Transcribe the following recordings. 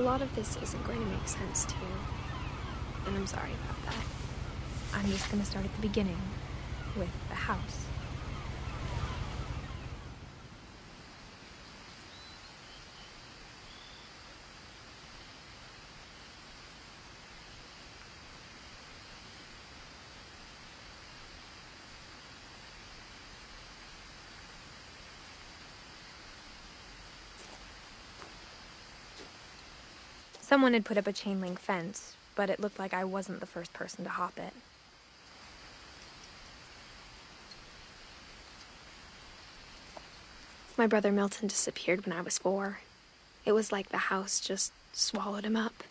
lot of this isn't going to make sense to you, and I'm sorry about that. I'm just gonna start at the beginning, with the house. Someone had put up a chain link fence, but it looked like I wasn't the first person to hop it. My brother Milton disappeared when I was 4. It was like the house just swallowed him up.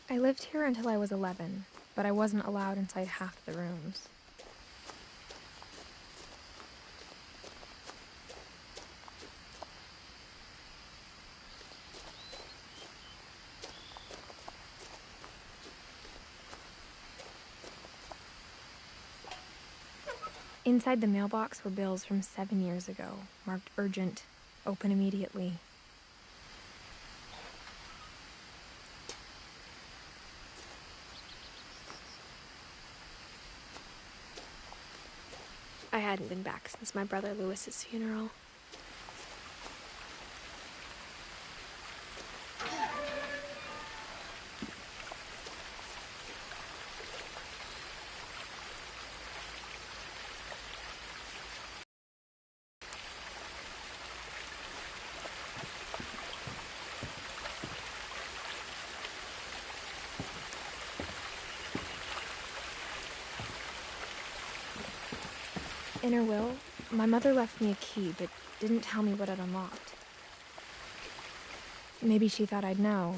I lived here until I was 11, but I wasn't allowed inside half the rooms. Inside the mailbox were bills from 7 years ago, marked urgent, open immediately. I hadn't been back since my brother Lewis's funeral. In her will, my mother left me a key, but didn't tell me what it unlocked. Maybe she thought I'd know,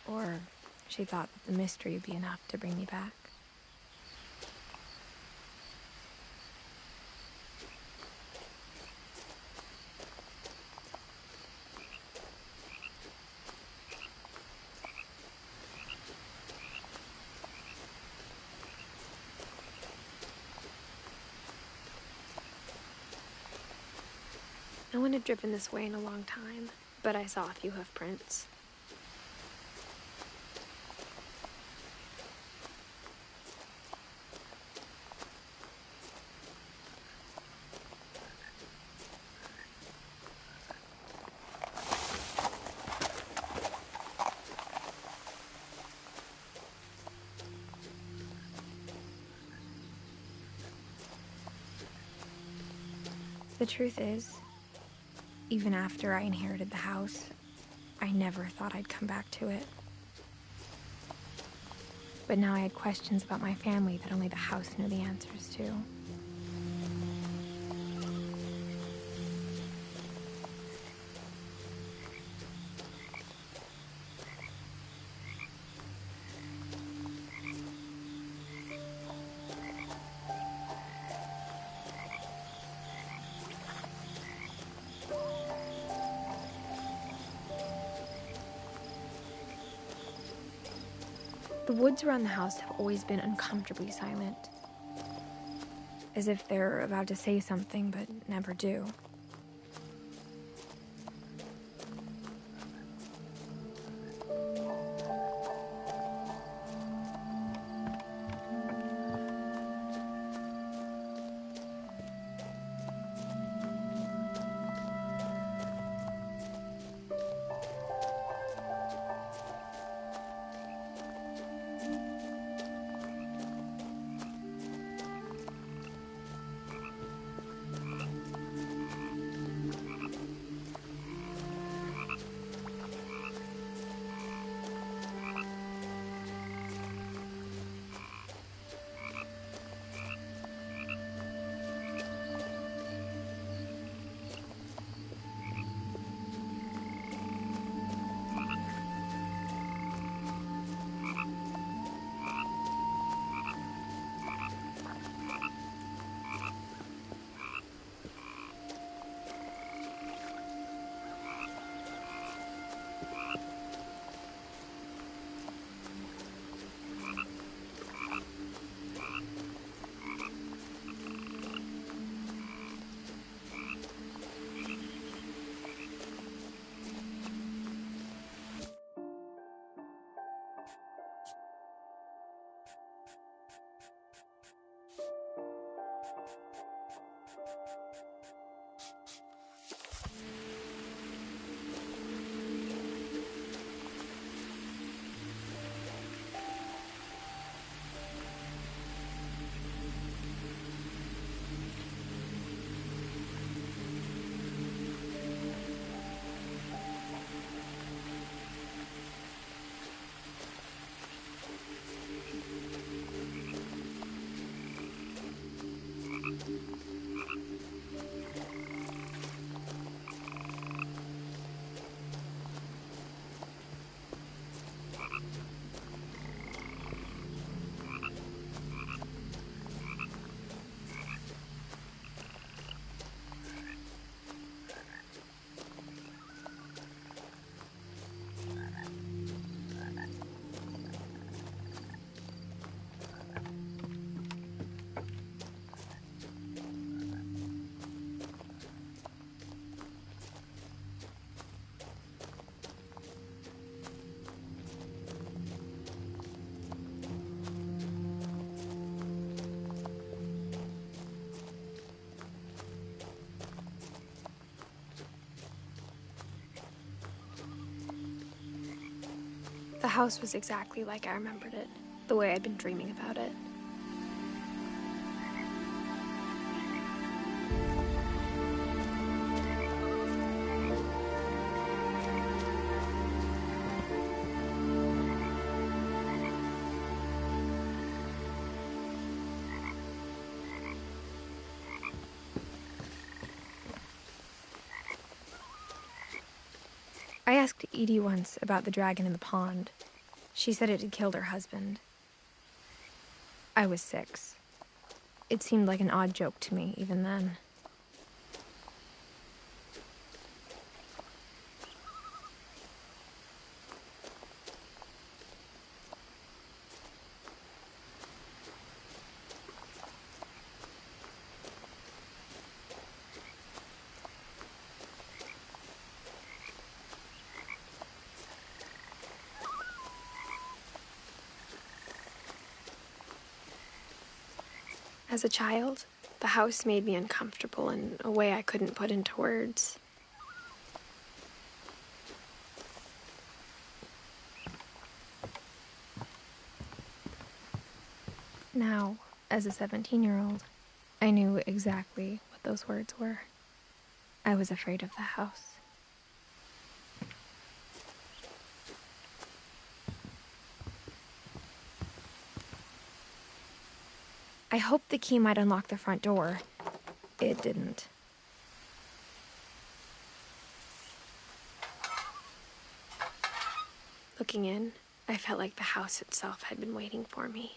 or she thought that the mystery would be enough to bring me back. No one had driven this way in a long time, but I saw a few hoof prints. The truth is, even after I inherited the house, I never thought I'd come back to it. But now I had questions about my family that only the house knew the answers to. The woods around the house have always been uncomfortably silent, as if they're about to say something but never do. The house was exactly like I remembered it, the way I'd been dreaming about it. I asked Edie once about the dragon in the pond. She said it had killed her husband. I was 6. It seemed like an odd joke to me, even then. As a child, the house made me uncomfortable in a way I couldn't put into words. Now, as a 17-year-old, I knew exactly what those words were. I was afraid of the house. I hoped the key might unlock the front door. It didn't. Looking in, I felt like the house itself had been waiting for me.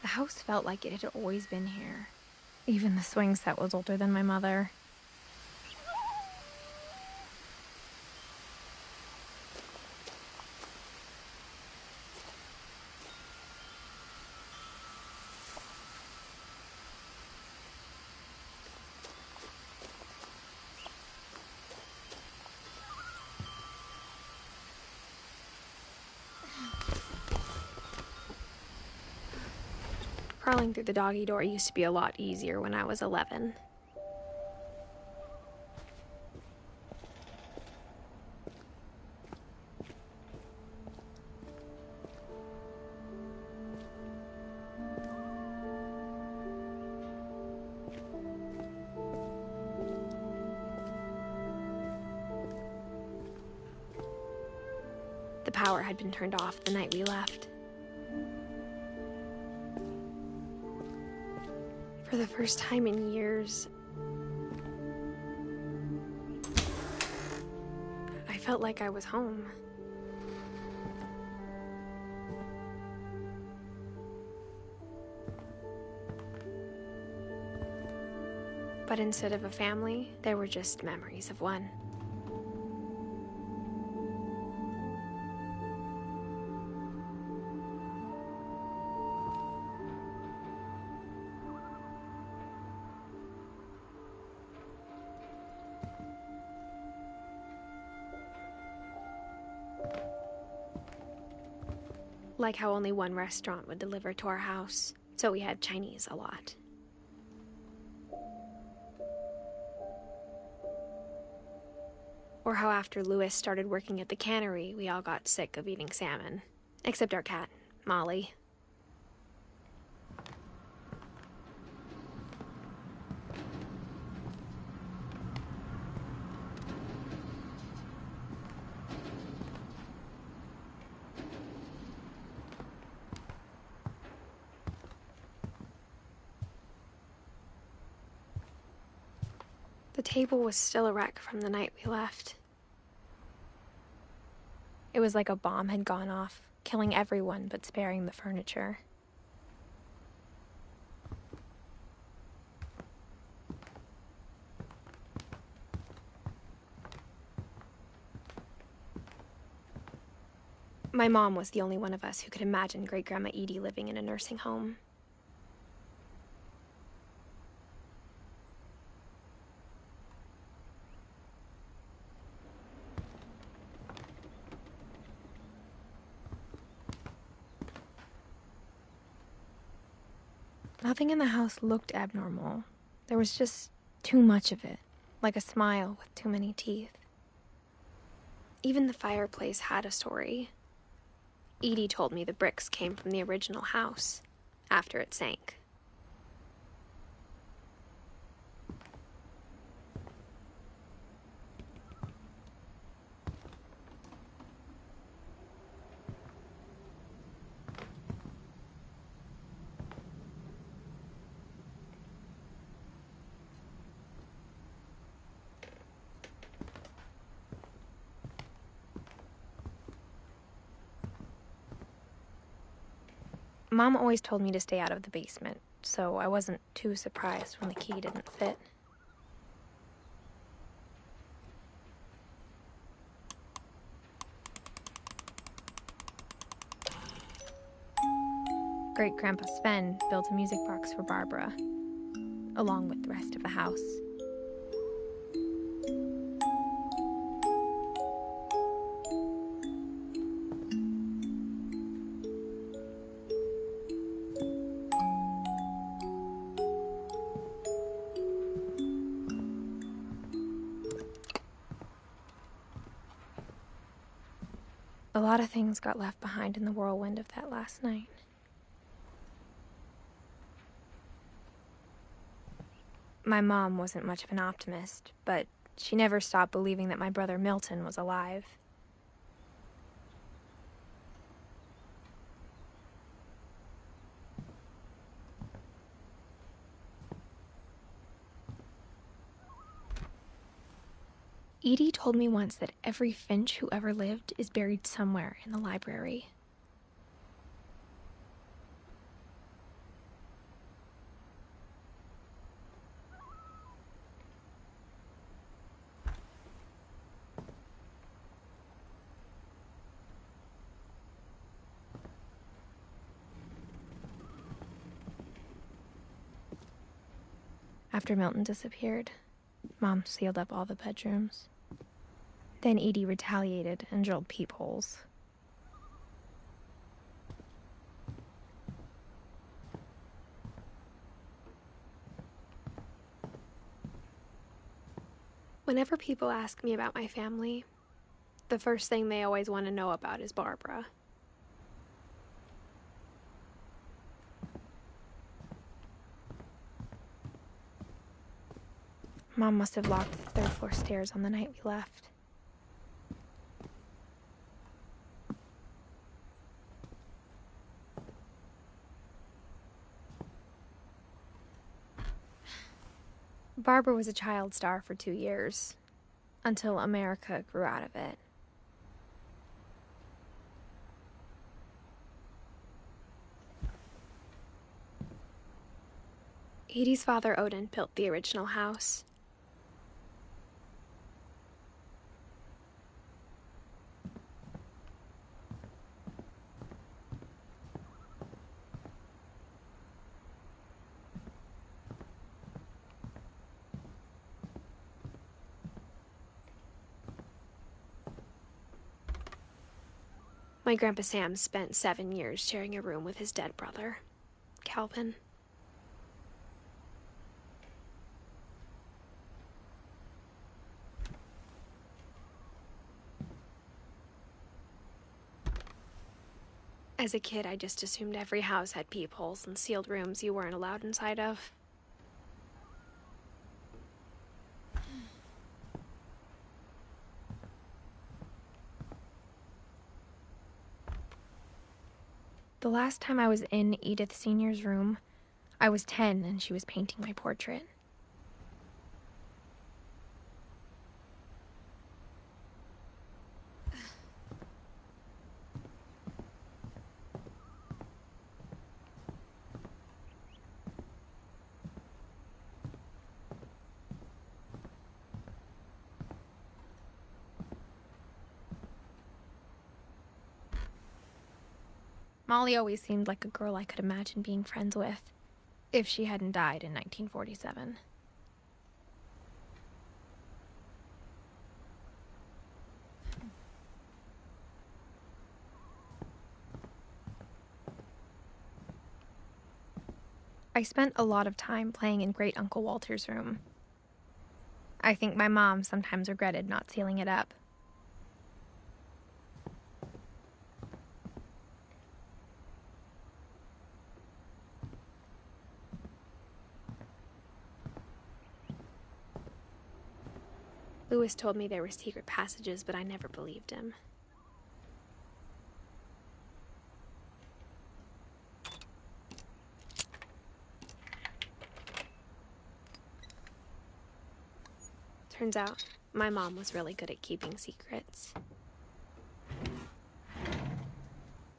The house felt like it had always been here. Even the swing set was older than my mother. Crawling through the doggy door used to be a lot easier when I was 11. The power had been turned off the night we left. For the first time in years, I felt like I was home. But instead of a family, there were just memories of one. Like how only one restaurant would deliver to our house, so we had Chinese a lot. Or how after Louis started working at the cannery, we all got sick of eating salmon. Except our cat, Molly. The table was still a wreck from the night we left. It was like a bomb had gone off, killing everyone but sparing the furniture. My mom was the only one of us who could imagine Great-Grandma Edie living in a nursing home. Nothing in the house looked abnormal. There was just too much of it, like a smile with too many teeth. Even the fireplace had a story. Edie told me the bricks came from the original house, after it sank. Mom always told me to stay out of the basement, so I wasn't too surprised when the key didn't fit. Great-Grandpa Sven built a music box for Barbara, along with the rest of the house. A lot of things got left behind in the whirlwind of that last night. My mom wasn't much of an optimist, but she never stopped believing that my brother Milton was alive. Edie told me once that every Finch who ever lived is buried somewhere in the library. After Milton disappeared, Mom sealed up all the bedrooms. Then Edie retaliated and drilled peepholes. Whenever people ask me about my family, the first thing they always want to know about is Barbara. Mom must have locked the third-floor stairs on the night we left. Barbara was a child star for 2 years, until America grew out of it. Edie's father, Odin, built the original house. My Grandpa Sam spent 7 years sharing a room with his dead brother, Calvin. As a kid, I just assumed every house had peepholes and sealed rooms you weren't allowed inside of. The last time I was in Edith Sr.'s room, I was 10 and she was painting my portrait. Molly always seemed like a girl I could imagine being friends with, if she hadn't died in 1947. I spent a lot of time playing in Great Uncle Walter's room. I think my mom sometimes regretted not sealing it up. Lewis told me there were secret passages, but I never believed him. Turns out, my mom was really good at keeping secrets.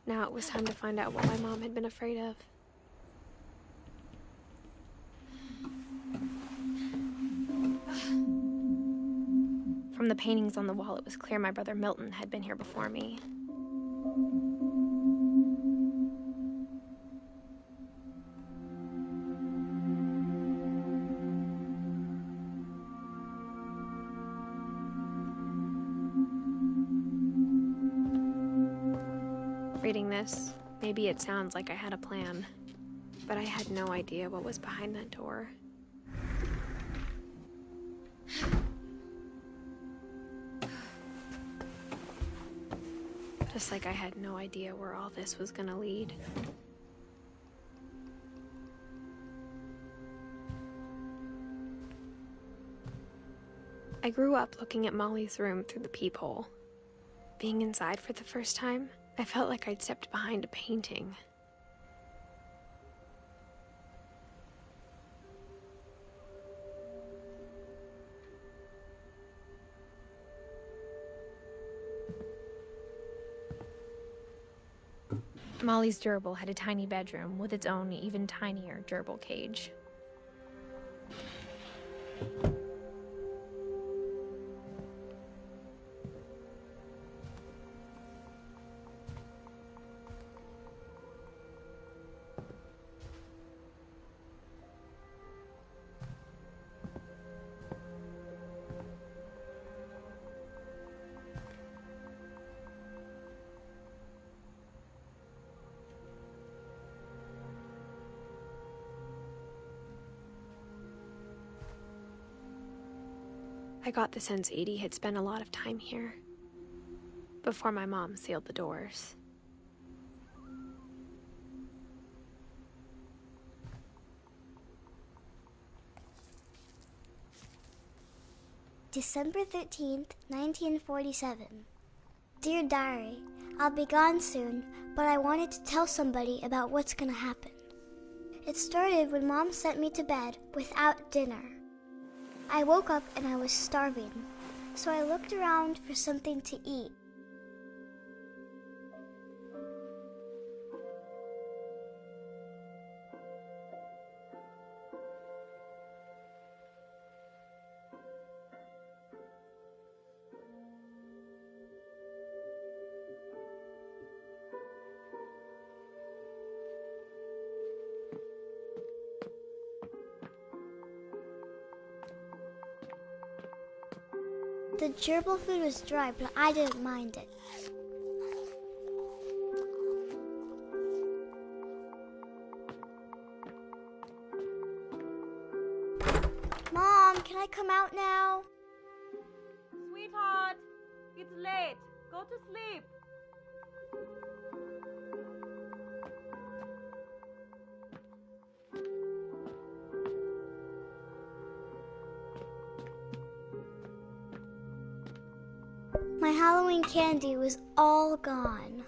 Now it was time to find out what my mom had been afraid of. From the paintings on the wall, it was clear my brother Milton had been here before me. Reading this, maybe it sounds like I had a plan, but I had no idea what was behind that door. Just like I had no idea where all this was gonna lead. I grew up looking at Molly's room through the peephole. Being inside for the first time, I felt like I'd stepped behind a painting. Molly's gerbil had a tiny bedroom with its own even tinier gerbil cage. I got the sense Edie had spent a lot of time here, before my mom sealed the doors. December 13th, 1947. Dear Diary, I'll be gone soon, but I wanted to tell somebody about what's gonna happen. It started when Mom sent me to bed without dinner. I woke up and I was starving, so I looked around for something to eat. The gerbil food was dry, but I didn't mind it. Mom, can I come out now? Sweetheart, it's late. Go to sleep. My Halloween candy was all gone.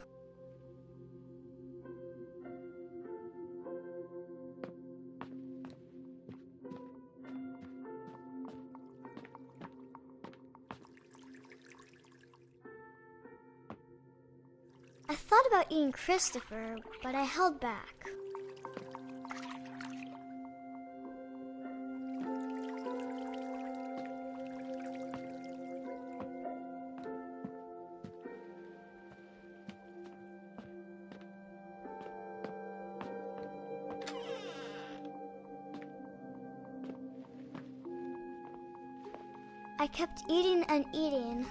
I thought about eating Christopher, but I held back. I kept eating and eating.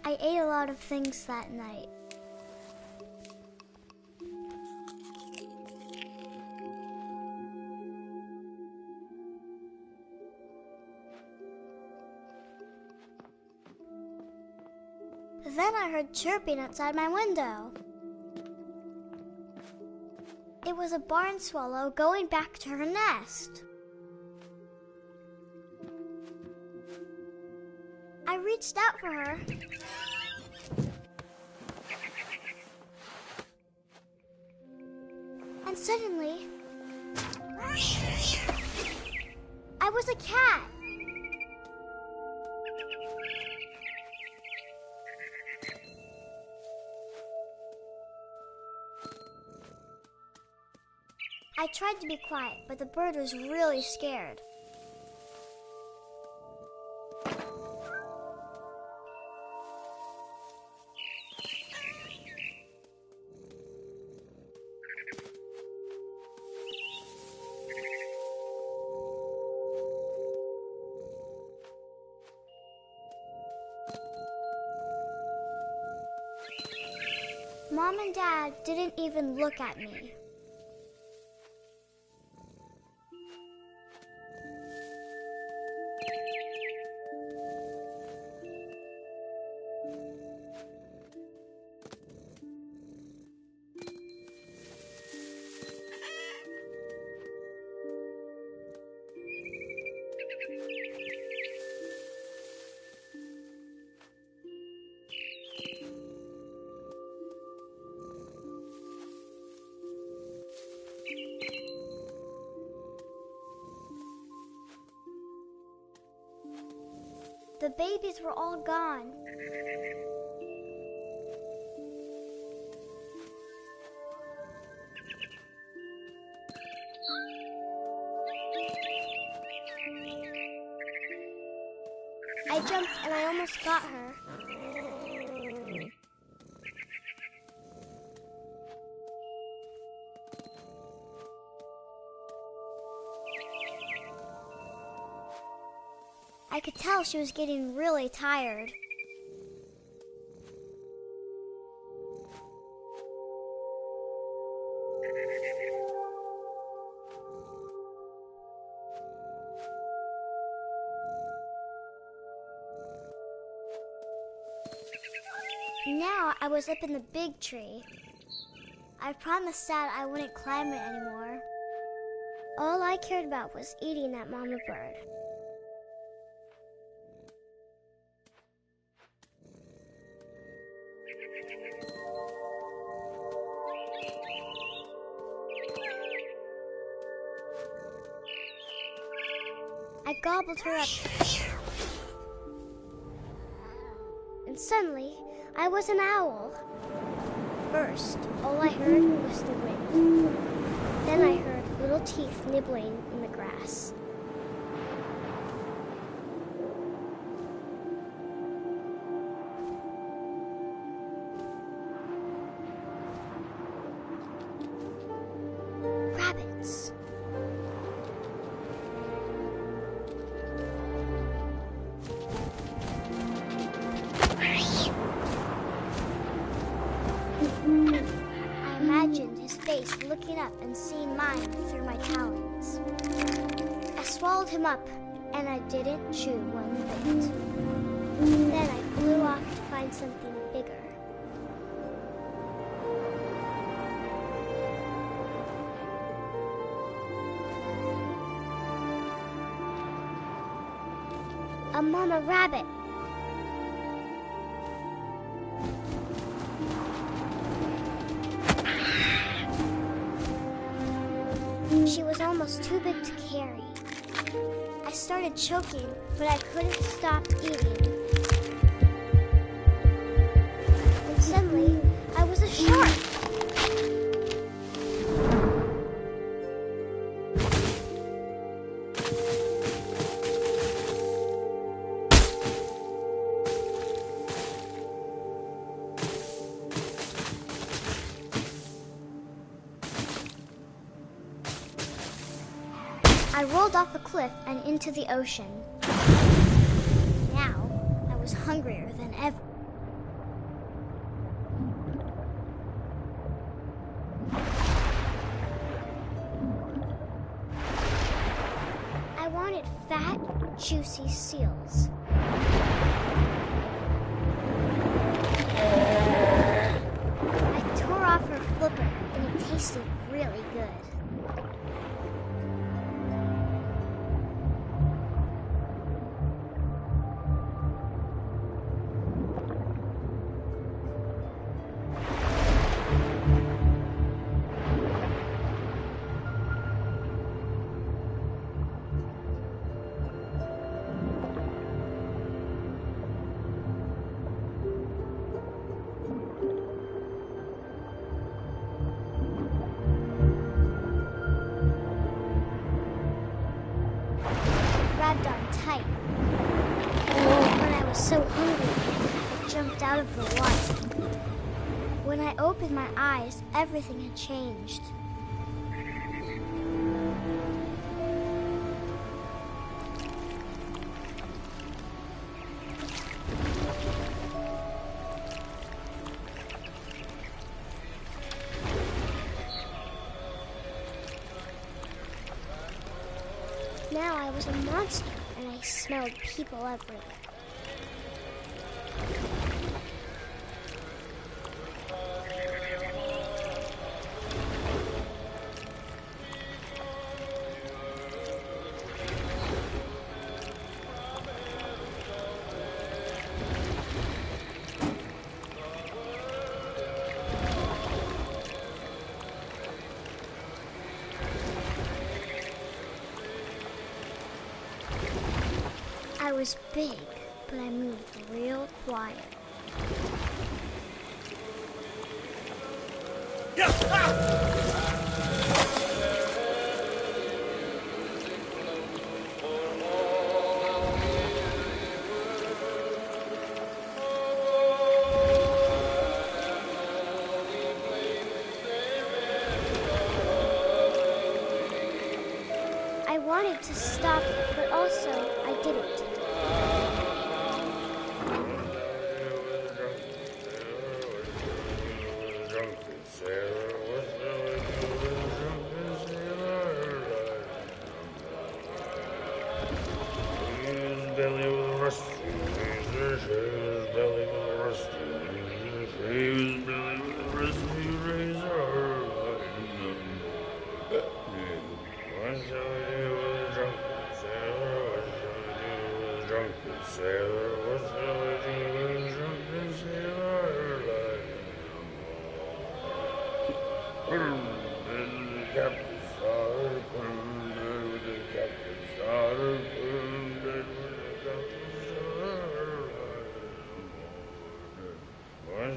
I ate a lot of things that night. Then I heard chirping outside my window. It was a barn swallow going back to her nest. I reached out for her. And suddenly, I was a cat. I tried to be quiet, but the bird was really scared. Mom and Dad didn't even look at me. The babies were all gone. I jumped and I almost got her. I could tell she was getting really tired. Now I was up in the big tree. I promised Dad I wouldn't climb it anymore. All I cared about was eating that mama bird. I gobbled her up. And suddenly, I was an owl. First, all I heard was the wind. Then I heard little teeth nibbling in the grass. Rabbits. I imagined his face looking up and seeing mine through my talons. I swallowed him up, and I didn't chew one bit. Then I flew off to find something bigger. A mama rabbit. She was almost too big to carry. I started choking, but I couldn't stop eating. And suddenly, I was a shark. I rolled off a cliff and into the ocean. Now, I was hungrier than ever. I wanted fat, juicy seals. I tore off her flipper, and it tasted really good. Grabbed on tight. When I was so hungry, I jumped out of the water. When I opened my eyes, everything had changed. Now I was a monster, and I smelled people everywhere. I was big, but I moved real quiet. I wanted to stop, but also I didn't. What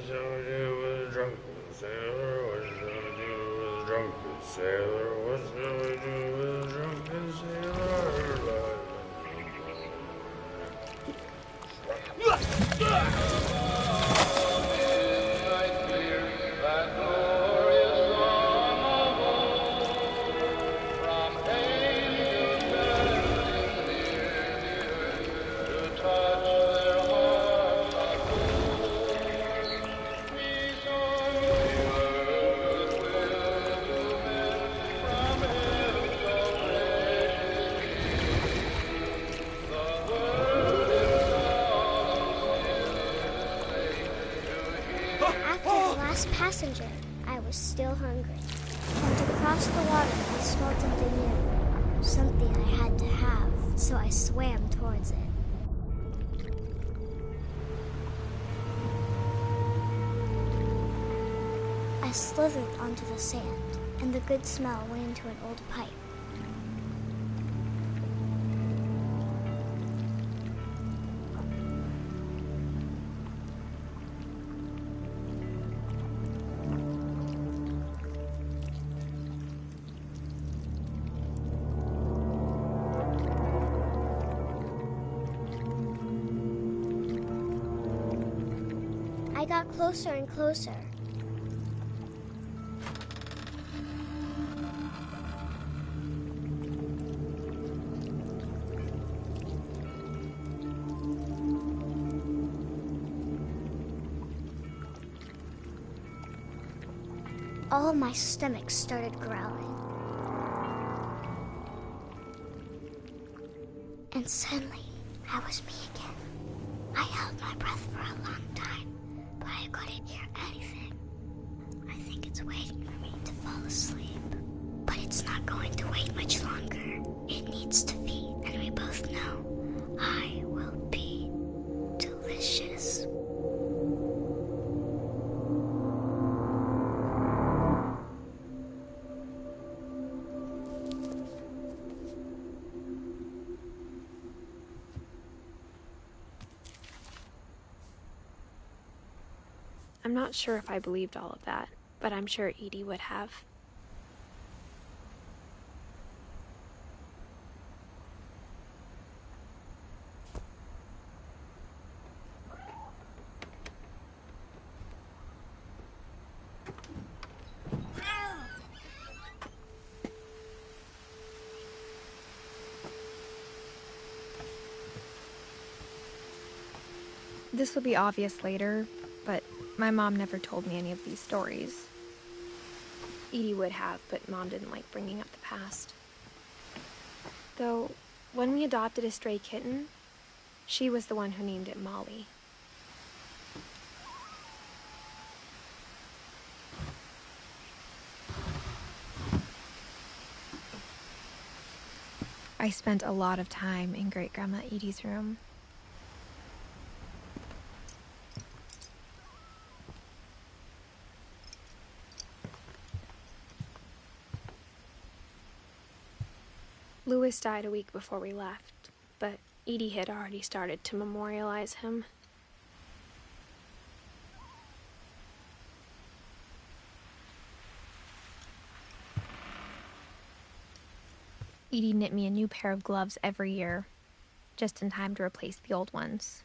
shall we do with a drunken sailor? What shall we do with a drunken sailor? What shall we do with a drunken sailor? After the last passenger, I was still hungry. And across the water, I smelled something new. Something I had to have, so I swam towards it. I slithered onto the sand, and the good smell went into an old pipe. I got closer and closer. All of my stomach started growling. And suddenly, I was me again. I held my breath for a long time, but I couldn't hear anything. I think it's waiting for me to fall asleep. But it's not going to wait much longer. It needs to feed, and we both know I will be delicious. I'm not sure if I believed all of that, but I'm sure Edie would have. This will be obvious later, but my mom never told me any of these stories. Edie would have, but Mom didn't like bringing up the past. Though, when we adopted a stray kitten, she was the one who named it Molly. I spent a lot of time in Great-Grandma Edie's room. Louis died a week before we left, but Edie had already started to memorialize him. Edie knit me a new pair of gloves every year, just in time to replace the old ones.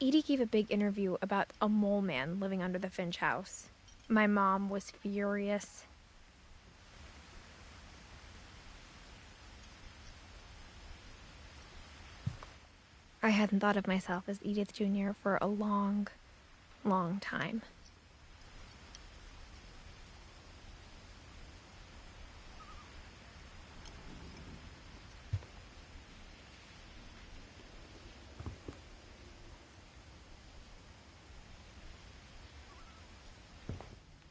Edie gave a big interview about a mole man living under the Finch house. My mom was furious. I hadn't thought of myself as Edith Jr. for a long, long time.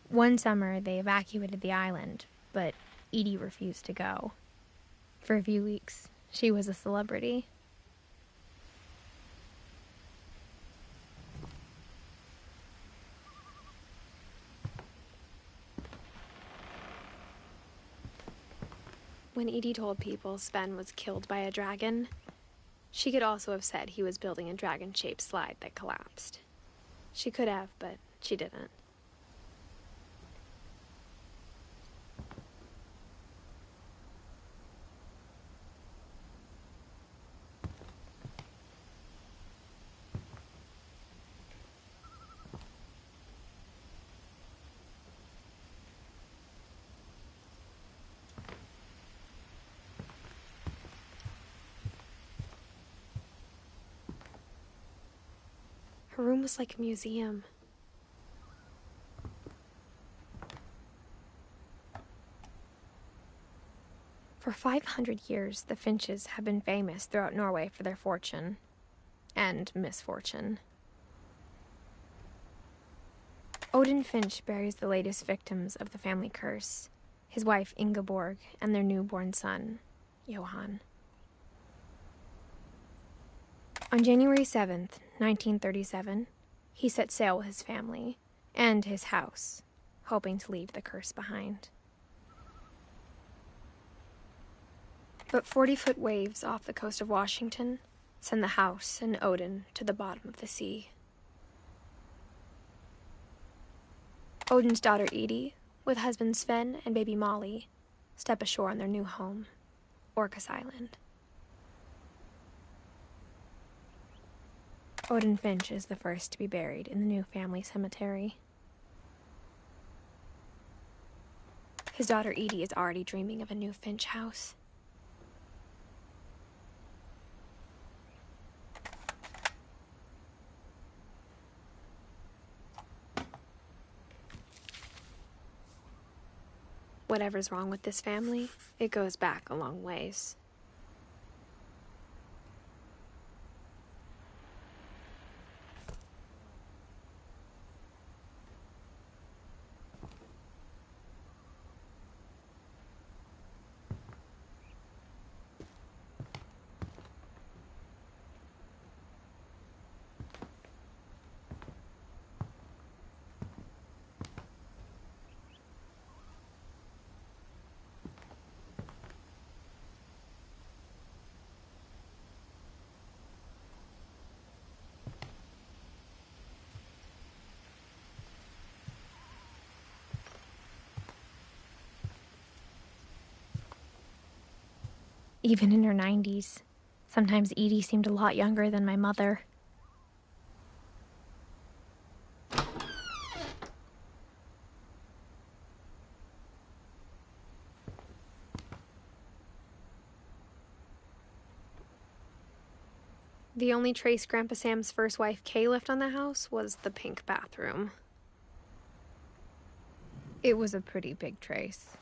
One summer, they evacuated the island, but Edie refused to go. For a few weeks, she was a celebrity. When Edie told people Sven was killed by a dragon, she could also have said he was building a dragon-shaped slide that collapsed. She could have, but she didn't. Her room was like a museum. For 500 years, the Finches have been famous throughout Norway for their fortune and misfortune. Odin Finch buries the latest victims of the family curse, his wife Ingeborg and their newborn son, Johan. On January 7th, 1937, he set sail with his family and his house, hoping to leave the curse behind. But 40-foot waves off the coast of Washington send the house and Odin to the bottom of the sea. Odin's daughter Edie, with husband Sven and baby Molly, step ashore on their new home, Orcas Island. Odin Finch is the first to be buried in the new family cemetery. His daughter Edie is already dreaming of a new Finch house. Whatever's wrong with this family, it goes back a long ways. Even in her 90s, sometimes Edie seemed a lot younger than my mother. The only trace Grandpa Sam's first wife Kay left on the house was the pink bathroom. It was a pretty big trace.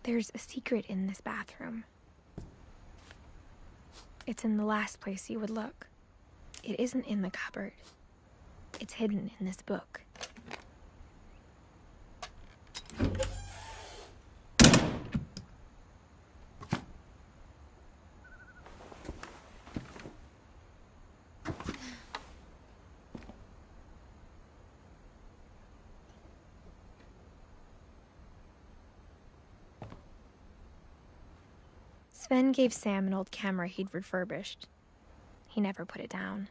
There's a secret in this bathroom. It's in the last place you would look. It isn't in the cupboard. It's hidden in this book. Sven gave Sam an old camera he'd refurbished. He never put it down.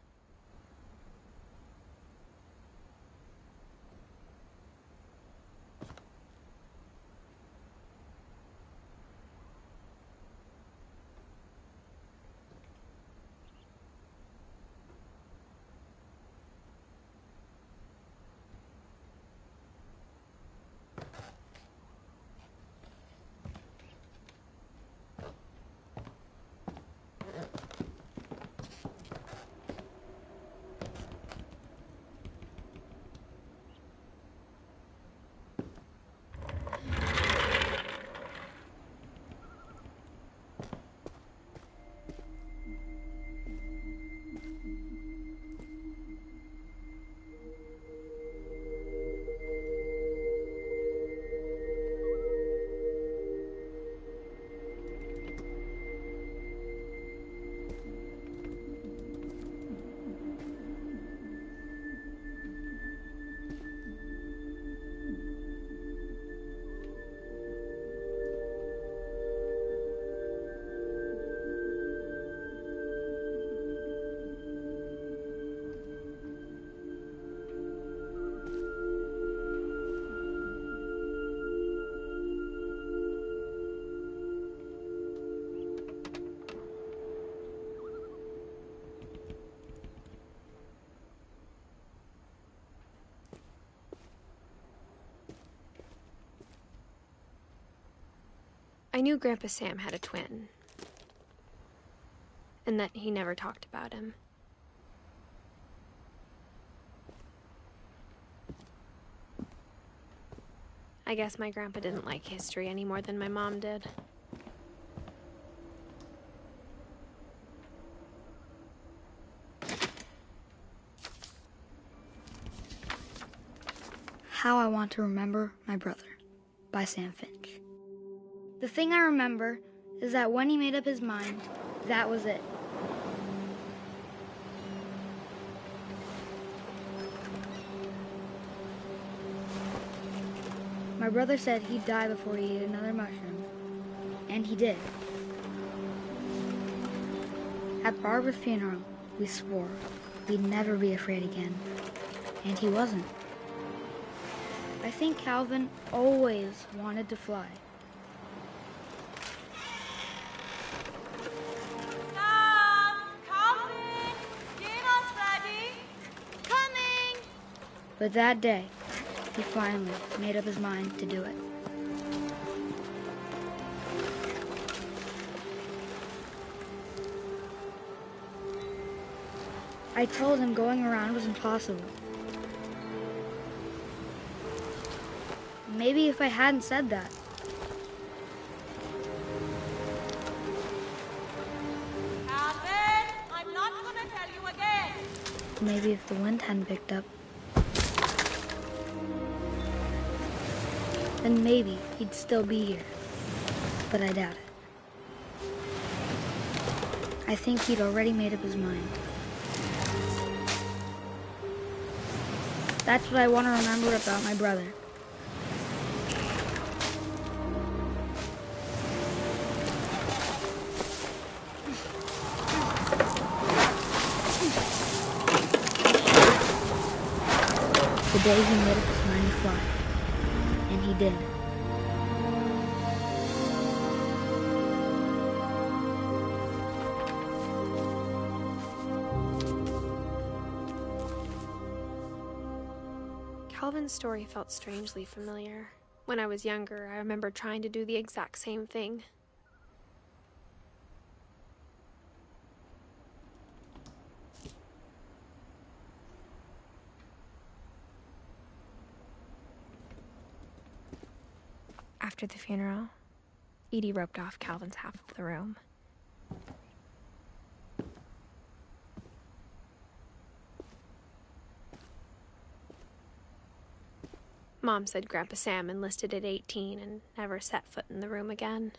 I knew Grandpa Sam had a twin, and that he never talked about him. I guess my grandpa didn't like history any more than my mom did. How I Want to Remember My Brother by Sam Finch. The thing I remember is that when he made up his mind, that was it. My brother said he'd die before he ate another mushroom, and he did. At Barbara's funeral, we swore we'd never be afraid again, and he wasn't. I think Calvin always wanted to fly. Sam! Calvin! Dinner's ready! Coming! But that day, he finally made up his mind to do it. I told him going around was impossible. Maybe if I hadn't said that. Calvin! I'm not gonna tell you again! Maybe if the wind hadn't picked up. Then maybe he'd still be here. But I doubt it. I think he'd already made up his mind. That's what I want to remember about my brother. The day he made up his mind to fly. And he did. Calvin's story felt strangely familiar. When I was younger, I remember trying to do the exact same thing. After the funeral, Edie roped off Calvin's half of the room. Mom said Grandpa Sam enlisted at 18 and never set foot in the room again.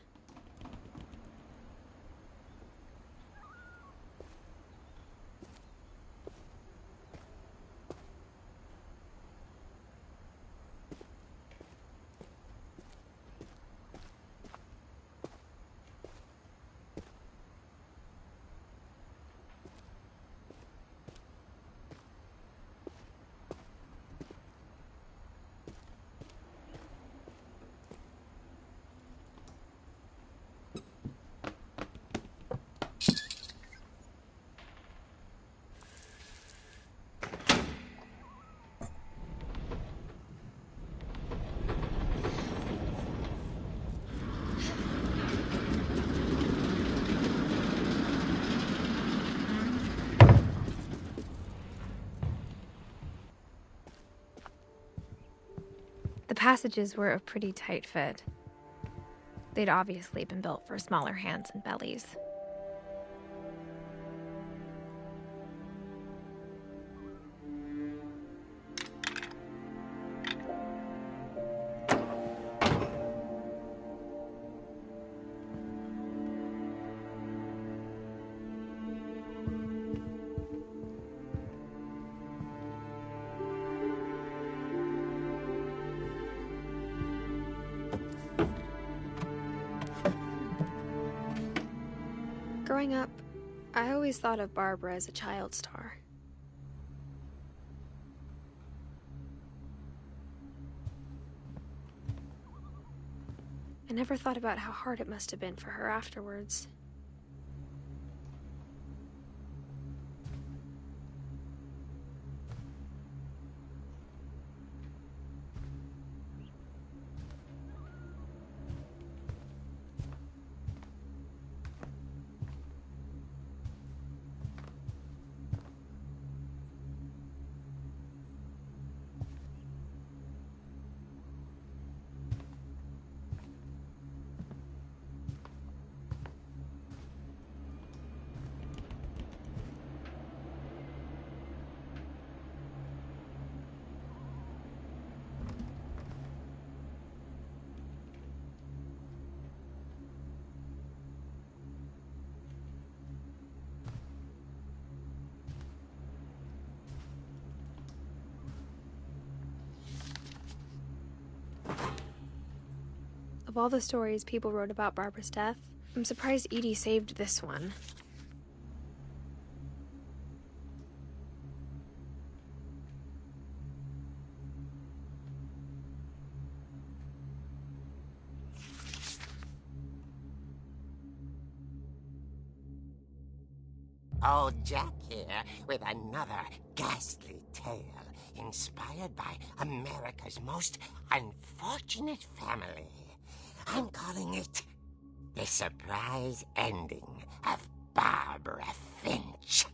The passages were a pretty tight fit. They'd obviously been built for smaller hands and bellies. Growing up, I always thought of Barbara as a child star. I never thought about how hard it must have been for her afterwards. Of all the stories people wrote about Barbara's death, I'm surprised Edie saved this one. Old Jack here with another ghastly tale inspired by America's most unfortunate family. I'm calling it The Surprise Ending of Barbara Finch.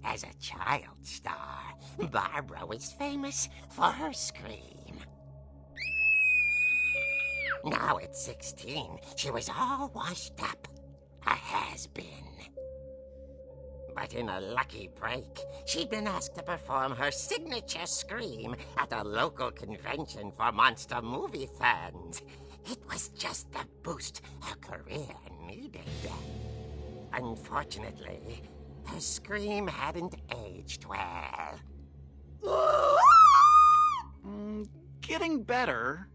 As a child star, Barbara was famous for her scream. Now at 16, she was all washed up. A has-been. But in a lucky break, she'd been asked to perform her signature scream at a local convention for monster movie fans. It was just the boost her career needed. Unfortunately, her scream hadn't aged well. Getting better.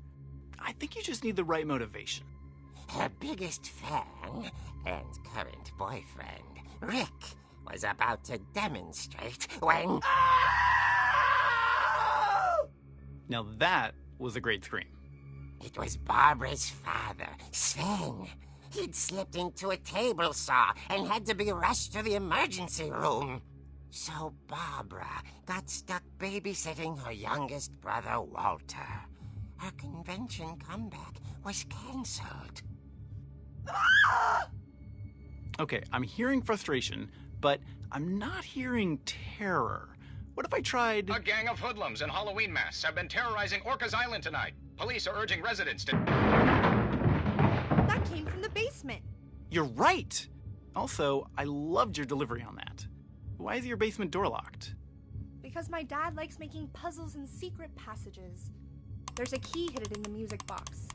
I think you just need the right motivation. Her biggest fan and current boyfriend, Rick, was about to demonstrate when... Now that was a great scream. It was Barbara's father, Sven. He'd slipped into a table saw and had to be rushed to the emergency room. So Barbara got stuck babysitting her youngest brother, Walter. Her convention comeback was cancelled. Okay, I'm hearing frustration, but I'm not hearing terror. What if I tried... A gang of hoodlums in Halloween masks have been terrorizing Orcas Island tonight. Police are urging residents to... That came from the basement. You're right! Also, I loved your delivery on that. Why is your basement door locked? Because my dad likes making puzzles and secret passages. There's a key hidden in the music box.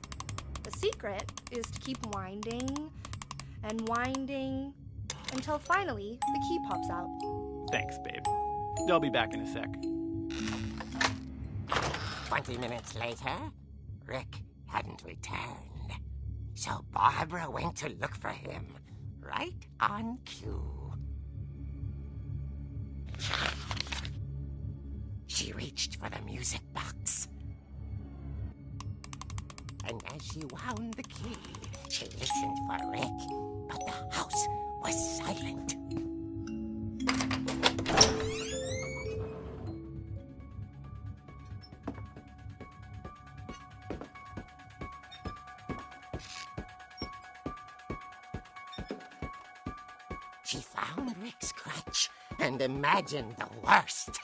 The secret is to keep winding and winding until finally the key pops out. Thanks, babe. I'll be back in a sec. 20 minutes later, Rick hadn't returned. So Barbara went to look for him, right on cue. She reached for the music box. And as she wound the key, she listened for Rick, but the house was silent. She found Rick's crutch and imagined the worst.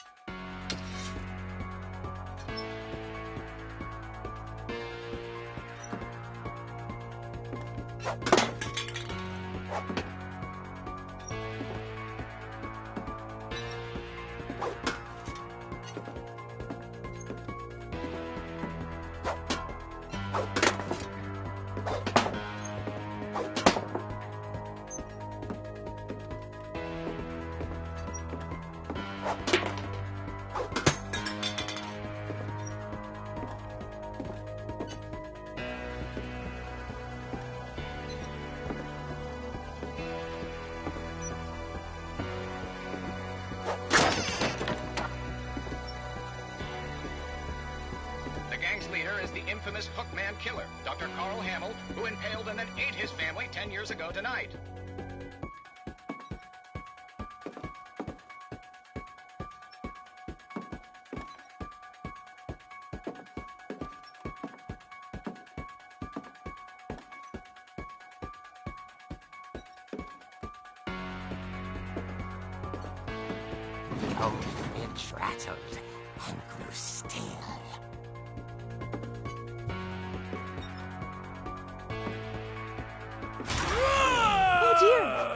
tonight's leader is the infamous Hookman killer, Dr. Carl Hamill, who impaled and then ate his family 10 years ago tonight. Old Finch rattled and grew still. Oh dear!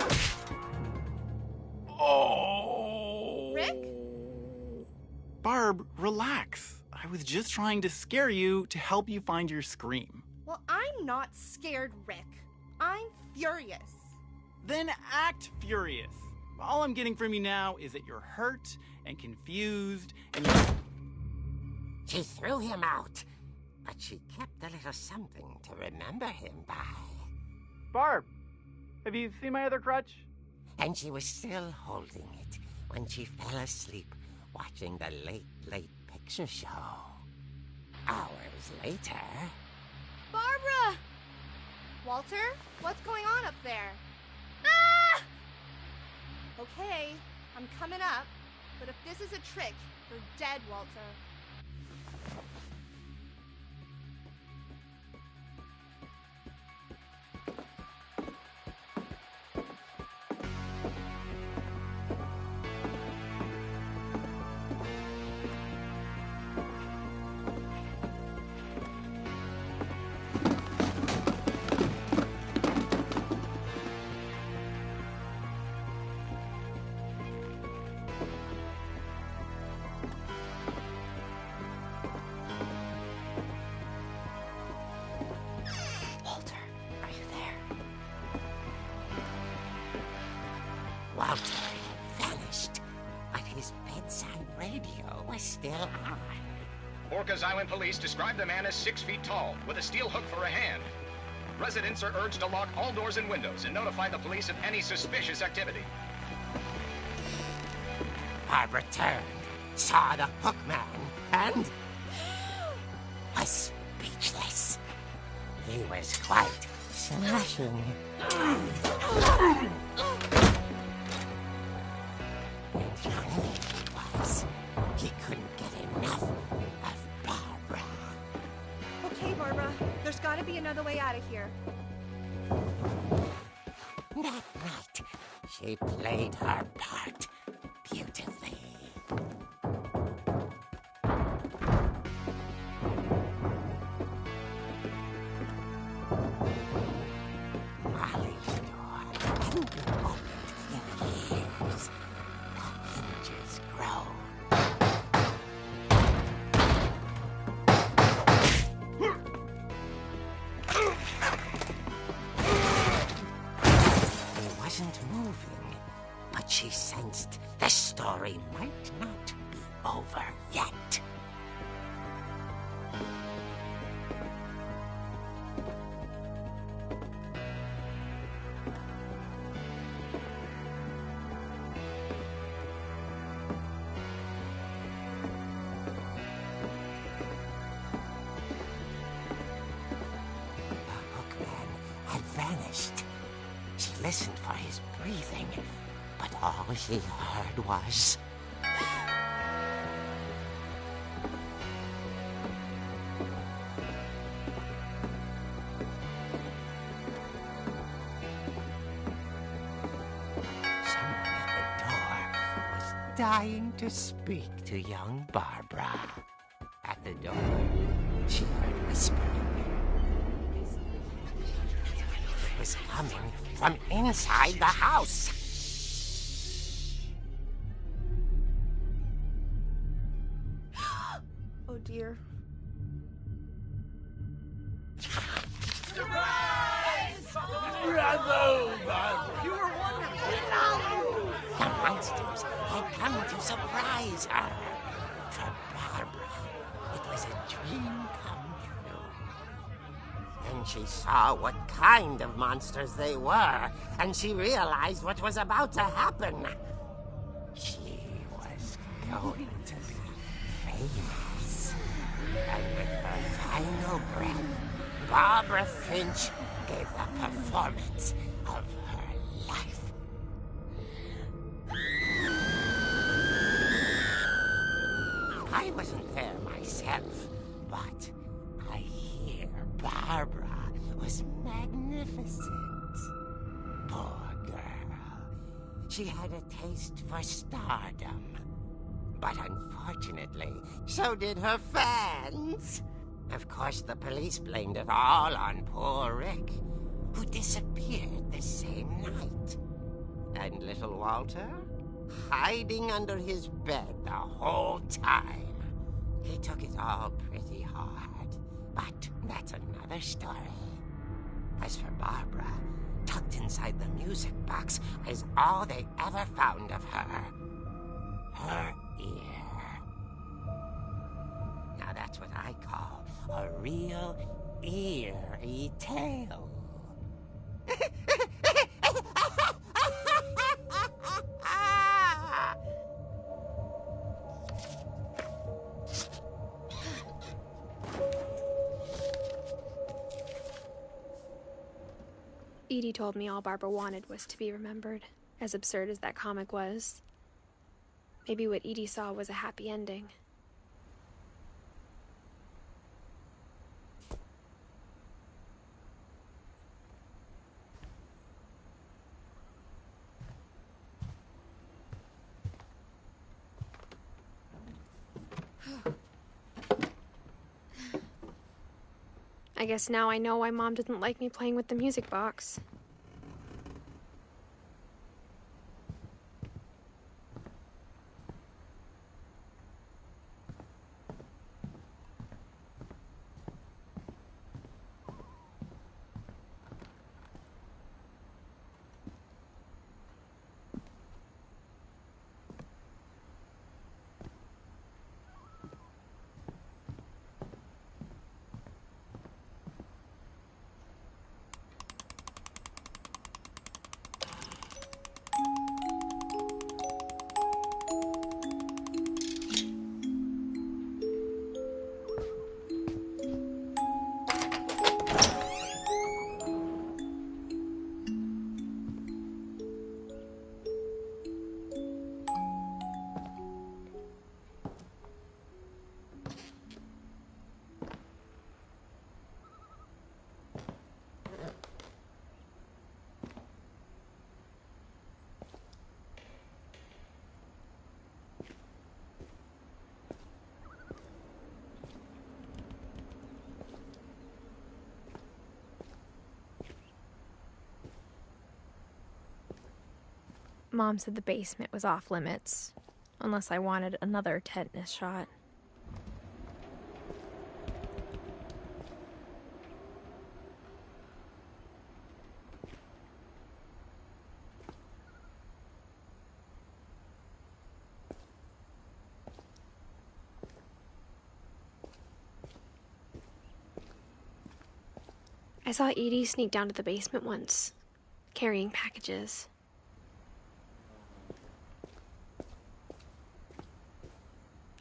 Oh! Rick? Barb, relax. I was just trying to scare you to help you find your scream. Well, I'm not scared, Rick. I'm furious. Then act furious. All I'm getting from you now is that you're hurt and confused and you're... She threw him out, but she kept a little something to remember him by. Barb, have you seen my other crutch? And she was still holding it when she fell asleep watching the late picture show. Hours later... Barbara! Walter, what's going on up there? Ah! Okay, I'm coming up, but if this is a trick, you're dead, Walter. Walter had vanished, but his bedside radio was still on. Orcas Island police describe the man as 6 feet tall, with a steel hook for a hand. Residents are urged to lock all doors and windows and notify the police of any suspicious activity. Barbara turned, saw the hook man, and was speechless. He was quite smashing. And funny was, he couldn't get enough of Barbara. Okay, Barbara, there's gotta be another way out of here. That night, she played her part beautifully. Molly's door hadn't been opened in years. The hinges groaned. He wasn't moving, but she sensed the story might not be over yet. The hookman had vanished. She listened for his breathing, but all she heard was... someone at the door was dying to speak to young Barbara. At the door, she heard whispering. It was coming from inside the house. Oh dear. The monsters had come to surprise her. For Barbara, it was a dream come true. Then she saw what kind of monsters they were, and she realized what was about to happen. She was going to be famous. And with her final breath, Barbara Finch gave the performance of her life. I wasn't there myself, but I hear Barbara was magnificent. Poor girl. She had a taste for stardom. But unfortunately, so did her fans. Of course, the police blamed it all on poor Rick, who disappeared the same night. And little Walter? Hiding under his bed the whole time. He took it all pretty hard, but that's another story. As for Barbara, tucked inside the music box is all they ever found of her. Her ear. Now that's what I call a real eerie tale. Edie told me all Barbara wanted was to be remembered, as absurd as that comic was. Maybe what Edie saw was a happy ending. I guess now I know why Mom didn't like me playing with the music box. Mom said the basement was off limits, unless I wanted another tetanus shot. I saw Edie sneak down to the basement once, carrying packages.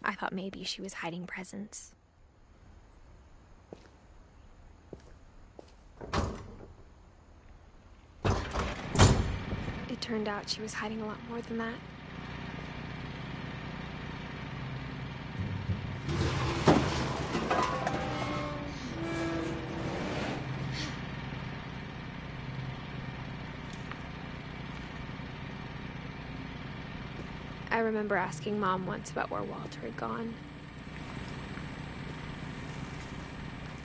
I thought maybe she was hiding presents. It turned out she was hiding a lot more than that. I remember asking Mom once about where Walter had gone.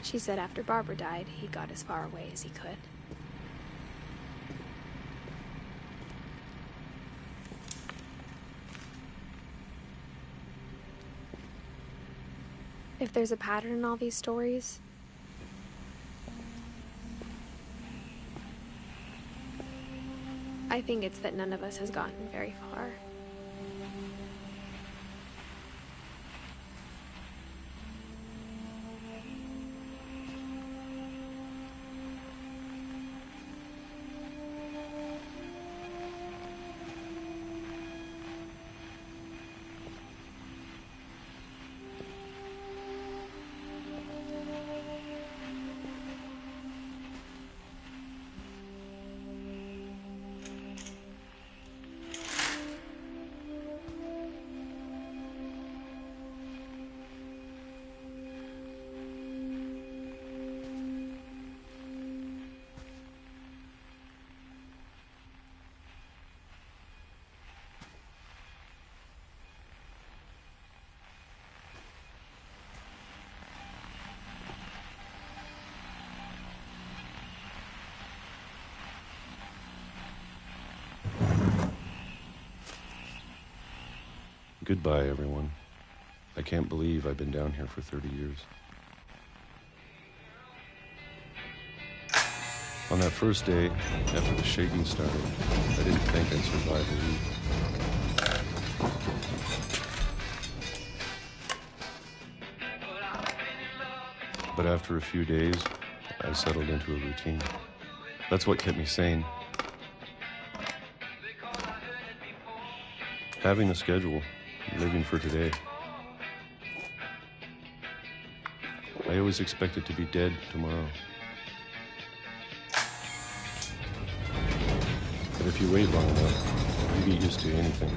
She said after Barbara died, he got as far away as he could. If there's a pattern in all these stories, I think it's that none of us has gotten very far. Goodbye, everyone. I can't believe I've been down here for 30 years. On that first day, after the shaking started, I didn't think I'd survive a week. But after a few days, I settled into a routine. That's what kept me sane. Having a schedule, living for today. I always expected to be dead tomorrow. But if you wait long enough, you get used to anything.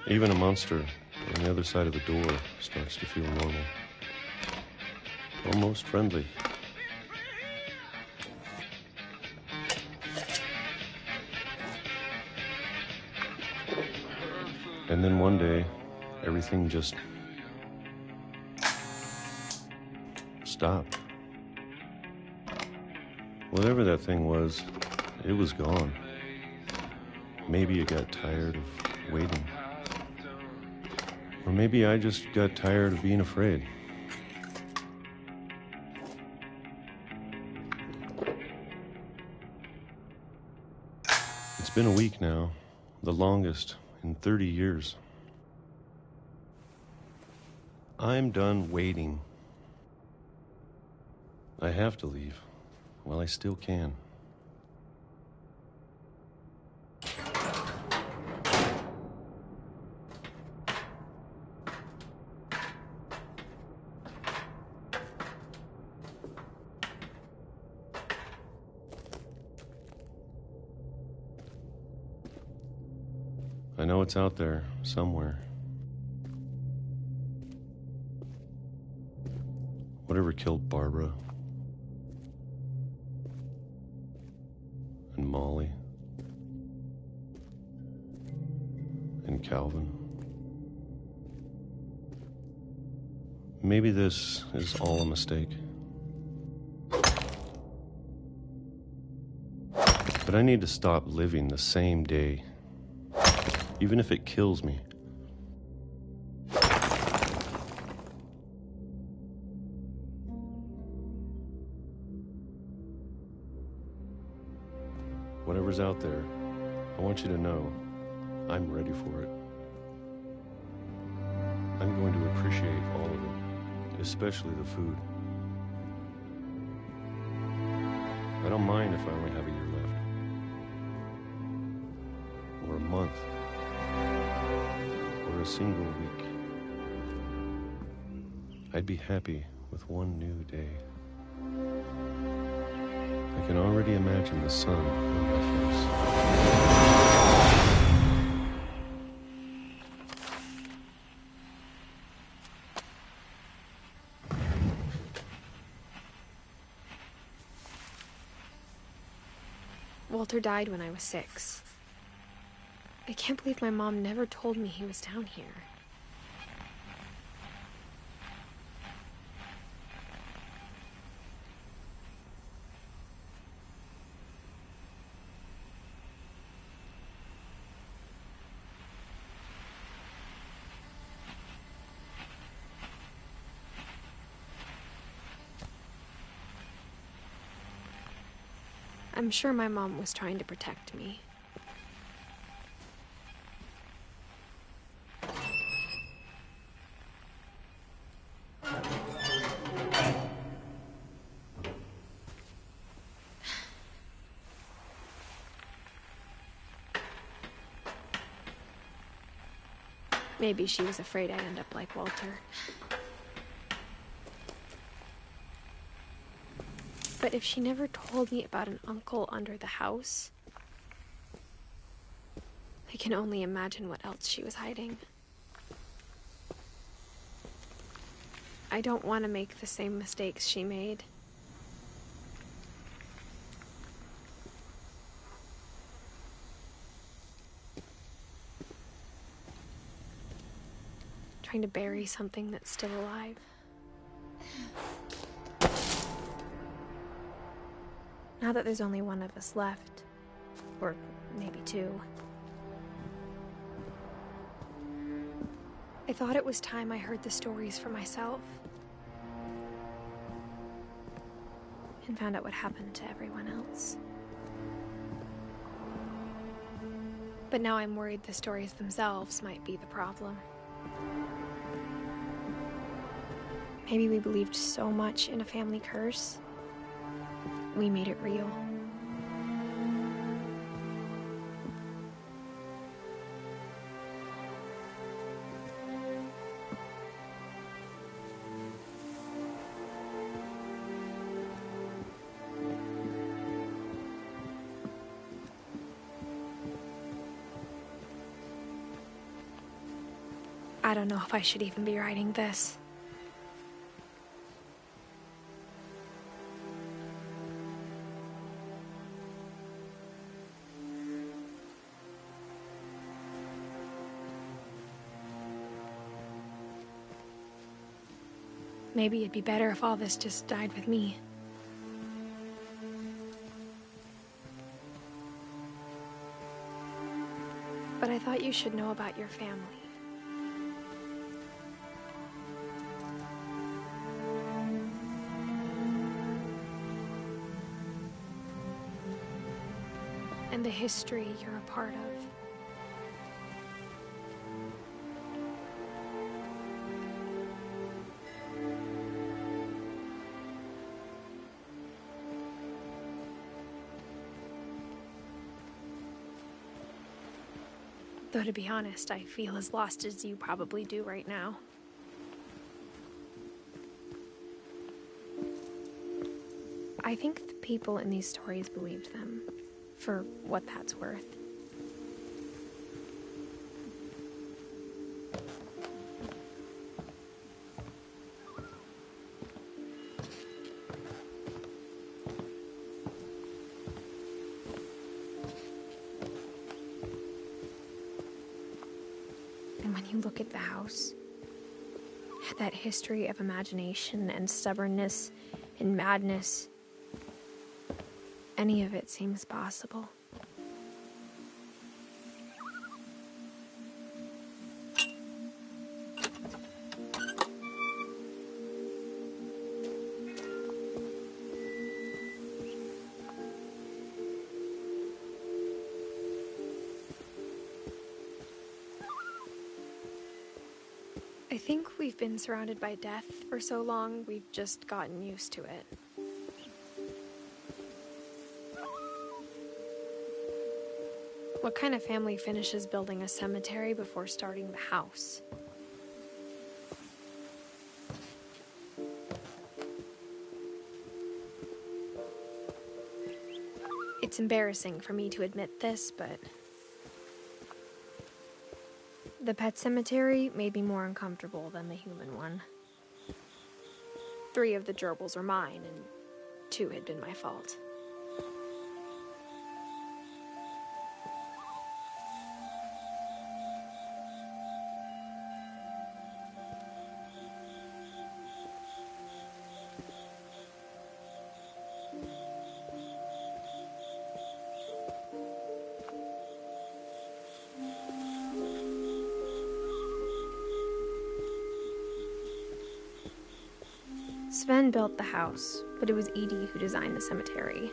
Even a monster on the other side of the door starts to feel normal. Almost friendly. And then one day, everything just stopped. Whatever that thing was, it was gone. Maybe it got tired of waiting. Or maybe I just got tired of being afraid. It's been a week now, the longest in 30 years. I'm done waiting. I have to leave while I still can. I know it's out there somewhere. Whatever killed Barbara and Molly and Calvin. Maybe this is all a mistake. But I need to stop living the same day, even if it kills me. Whatever's out there, I want you to know I'm ready for it. I'm going to appreciate all of it, especially the food. I don't mind if I only have a year left. Or a month. Or a single week. I'd be happy with one new day. I can already imagine the sun on my face. Walter died when I was 6. I can't believe my mom never told me he was down here. I'm sure my mom was trying to protect me. Maybe she was afraid I'd end up like Walter. But if she never told me about an uncle under the house, I can only imagine what else she was hiding. I don't want to make the same mistakes she made. Trying to bury something that's still alive. Now that there's only one of us left, or maybe two, I thought it was time I heard the stories for myself and found out what happened to everyone else. But now I'm worried the stories themselves might be the problem. Maybe we believed so much in a family curse, we made it real. I don't know if I should even be writing this. Maybe it'd be better if all this just died with me. But I thought you should know about your family. And the history you're a part of. Though to be honest, I feel as lost as you probably do right now. I think the people in these stories believed them, for what that's worth. And when you look at the house, that history of imagination and stubbornness and madness, any of it seems possible. I think we've been surrounded by death for so long, we've just gotten used to it. What kind of family finishes building a cemetery before starting the house? It's embarrassing for me to admit this, but the pet cemetery made me more uncomfortable than the human one. 3 of the gerbils are mine, and 2 had been my fault. Sven built the house, but it was Edie who designed the cemetery.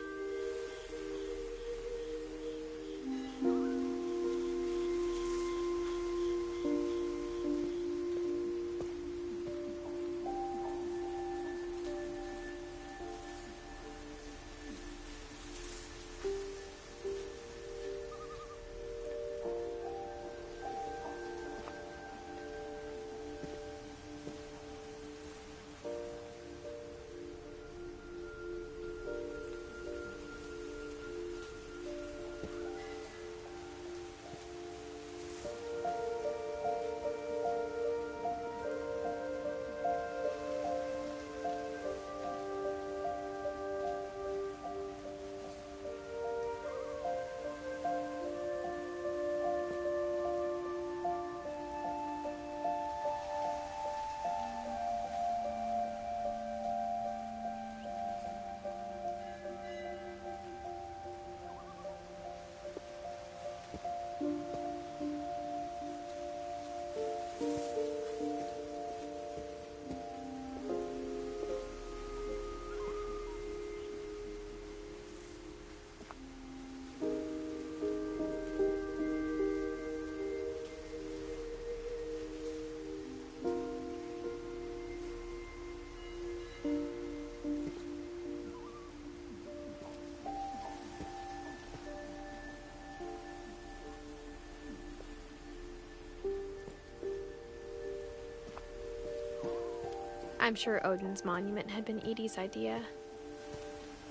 I'm sure Odin's monument had been Edie's idea.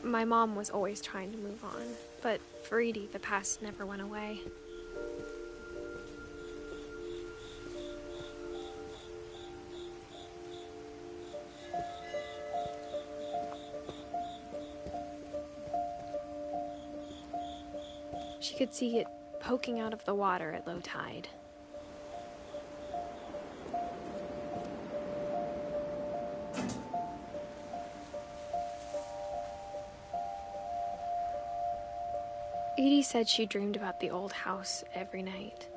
My mom was always trying to move on, but for Edie, the past never went away. She could see it poking out of the water at low tide. Edie said she dreamed about the old house every night.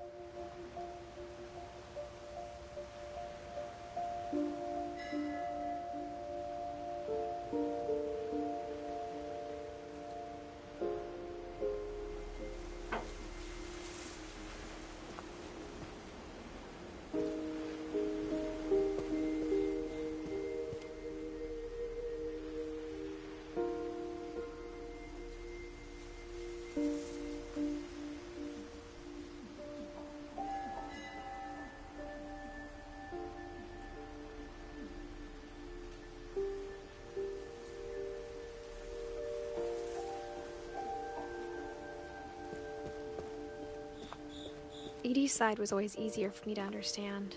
Edie's side was always easier for me to understand.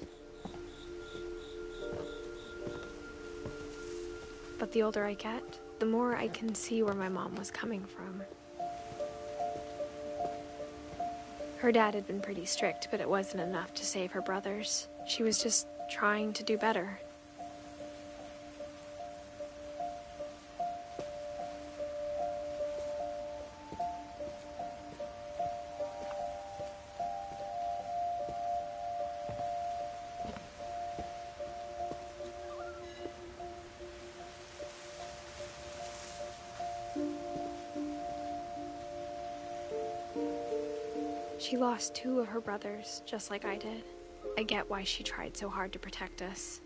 But the older I get, the more I can see where my mom was coming from. Her dad had been pretty strict, but it wasn't enough to save her brothers. She was just trying to do better. She lost 2 of her brothers, just like I did. I get why she tried so hard to protect us.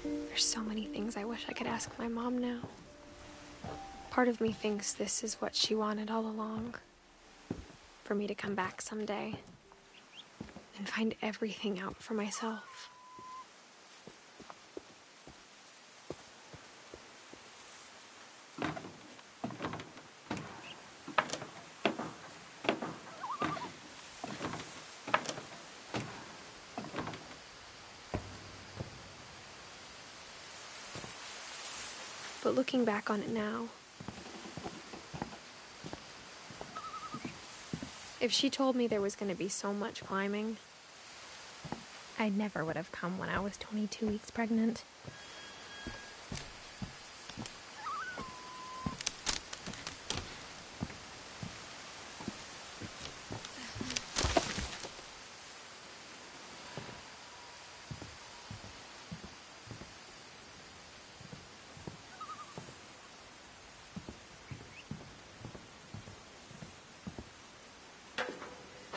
There's so many things I wish I could ask my mom now. Part of me thinks this is what she wanted all along. For me to come back someday and find everything out for myself. But looking back on it now, if she told me there was going to be so much climbing, I never would have come when I was 22 weeks pregnant.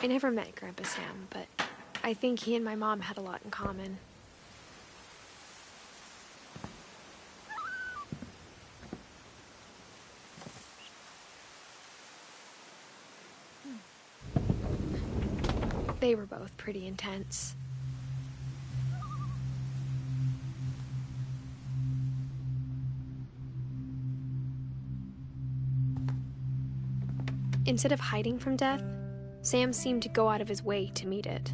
I never met Grandpa Sam, but I think he and my mom had a lot in common. They were both pretty intense. Instead of hiding from death, Sam seemed to go out of his way to meet it.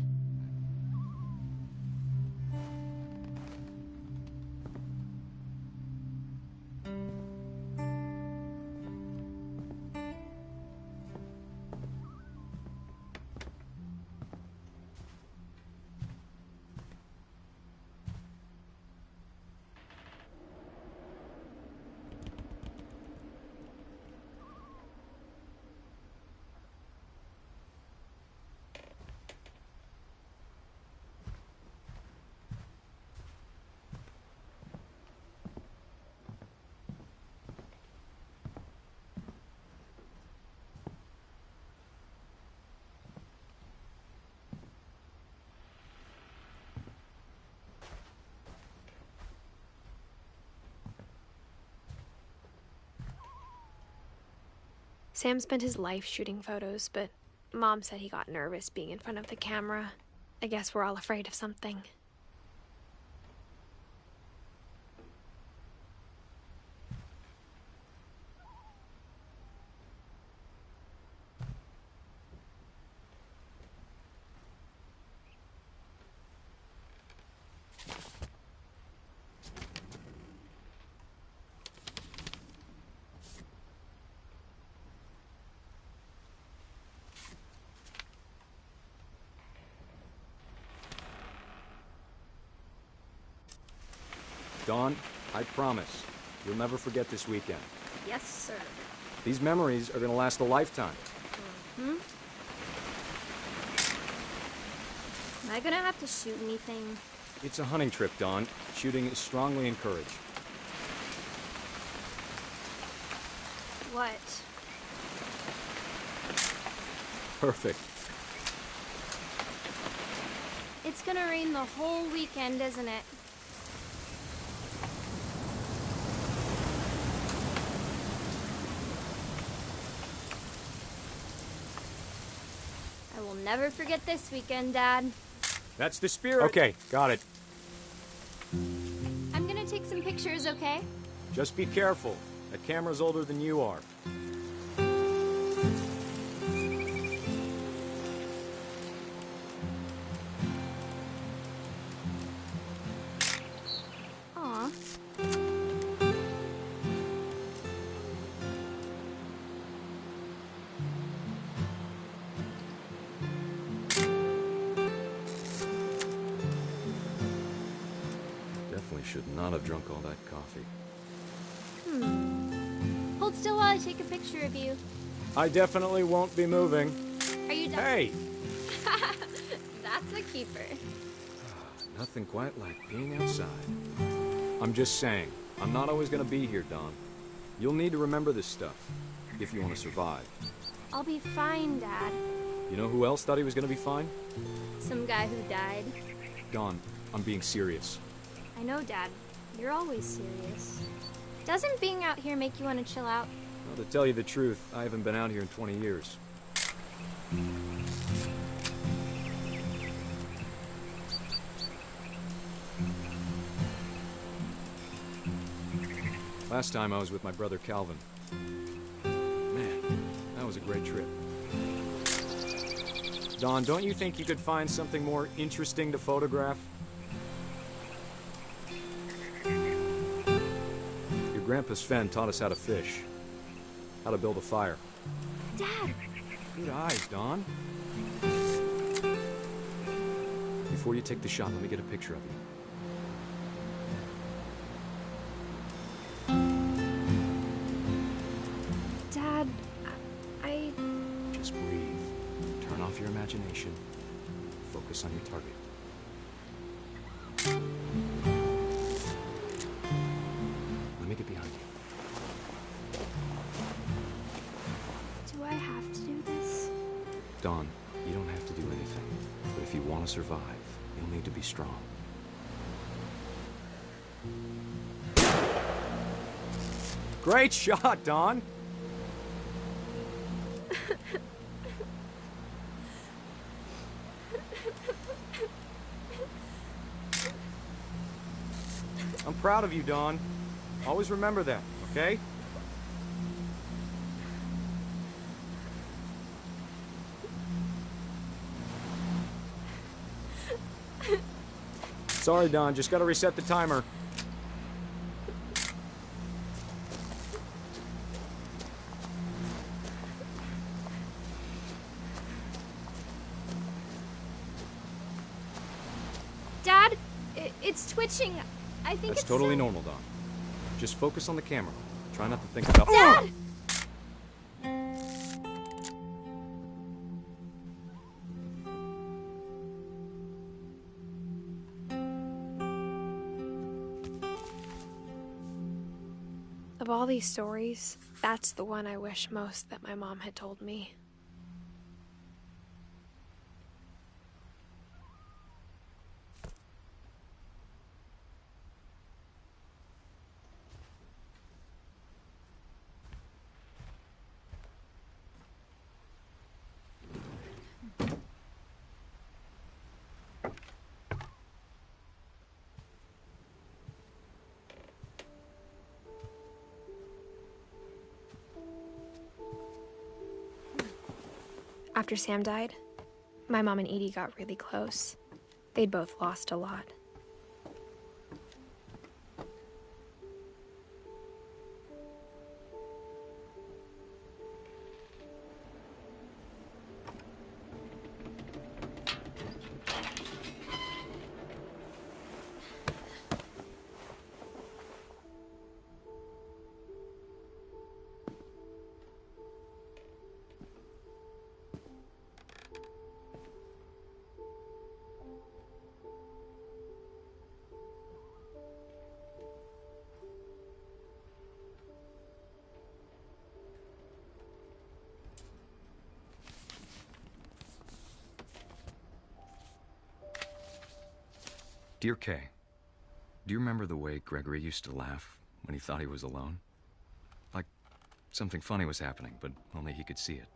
Sam spent his life shooting photos, but Mom said he got nervous being in front of the camera. I guess we're all afraid of something. Dawn, I promise, you'll never forget this weekend. Yes, sir. These memories are gonna last a lifetime. Hmm? Am I gonna have to shoot anything? It's a hunting trip, Dawn. Shooting is strongly encouraged. What? Perfect. It's gonna rain the whole weekend, isn't it? I will never forget this weekend, Dad. That's the spirit. Okay, got it. I'm gonna take some pictures, okay? Just be careful. That camera's older than you are. Aw. Definitely should not have drunk all that coffee. Hold still while I take a picture of you. I definitely won't be moving. Are you done? Hey! That's a keeper. Nothing quite like being outside. I'm just saying, I'm not always gonna be here, Dawn. You'll need to remember this stuff, if you want to survive. I'll be fine, Dad. You know who else thought he was gonna be fine? Some guy who died. Dawn, I'm being serious. I know, Dad. You're always serious. Doesn't being out here make you want to chill out? Well, to tell you the truth, I haven't been out here in 20 years. Last time I was with my brother Calvin. Man, that was a great trip. Dawn, don't you think you could find something more interesting to photograph? Your grandpa Sven taught us how to fish, how to build a fire. Dad! Good eyes, Dawn. Before you take the shot, let me get a picture of you. Dad, I... Just breathe. Turn off your imagination. Focus on your target. Let me get behind you. Do I have to do this? Dawn, you don't have to do anything. But if you want to survive, you'll need to be strong. Great shot, Dawn! I'm proud of you, Dawn. Always remember that, okay? Sorry, Dawn. Just gotta reset the timer. Dad, it's twitching. I think That's it's totally so... normal, Dawn. Just focus on the camera. Try not to think about... Dad! Of all these stories, that's the one I wish most that my mom had told me. After Sam died, my mom and Edie got really close. They'd both lost a lot. Dear Kay, do you remember the way Gregory used to laugh when he thought he was alone? Like something funny was happening, but only he could see it.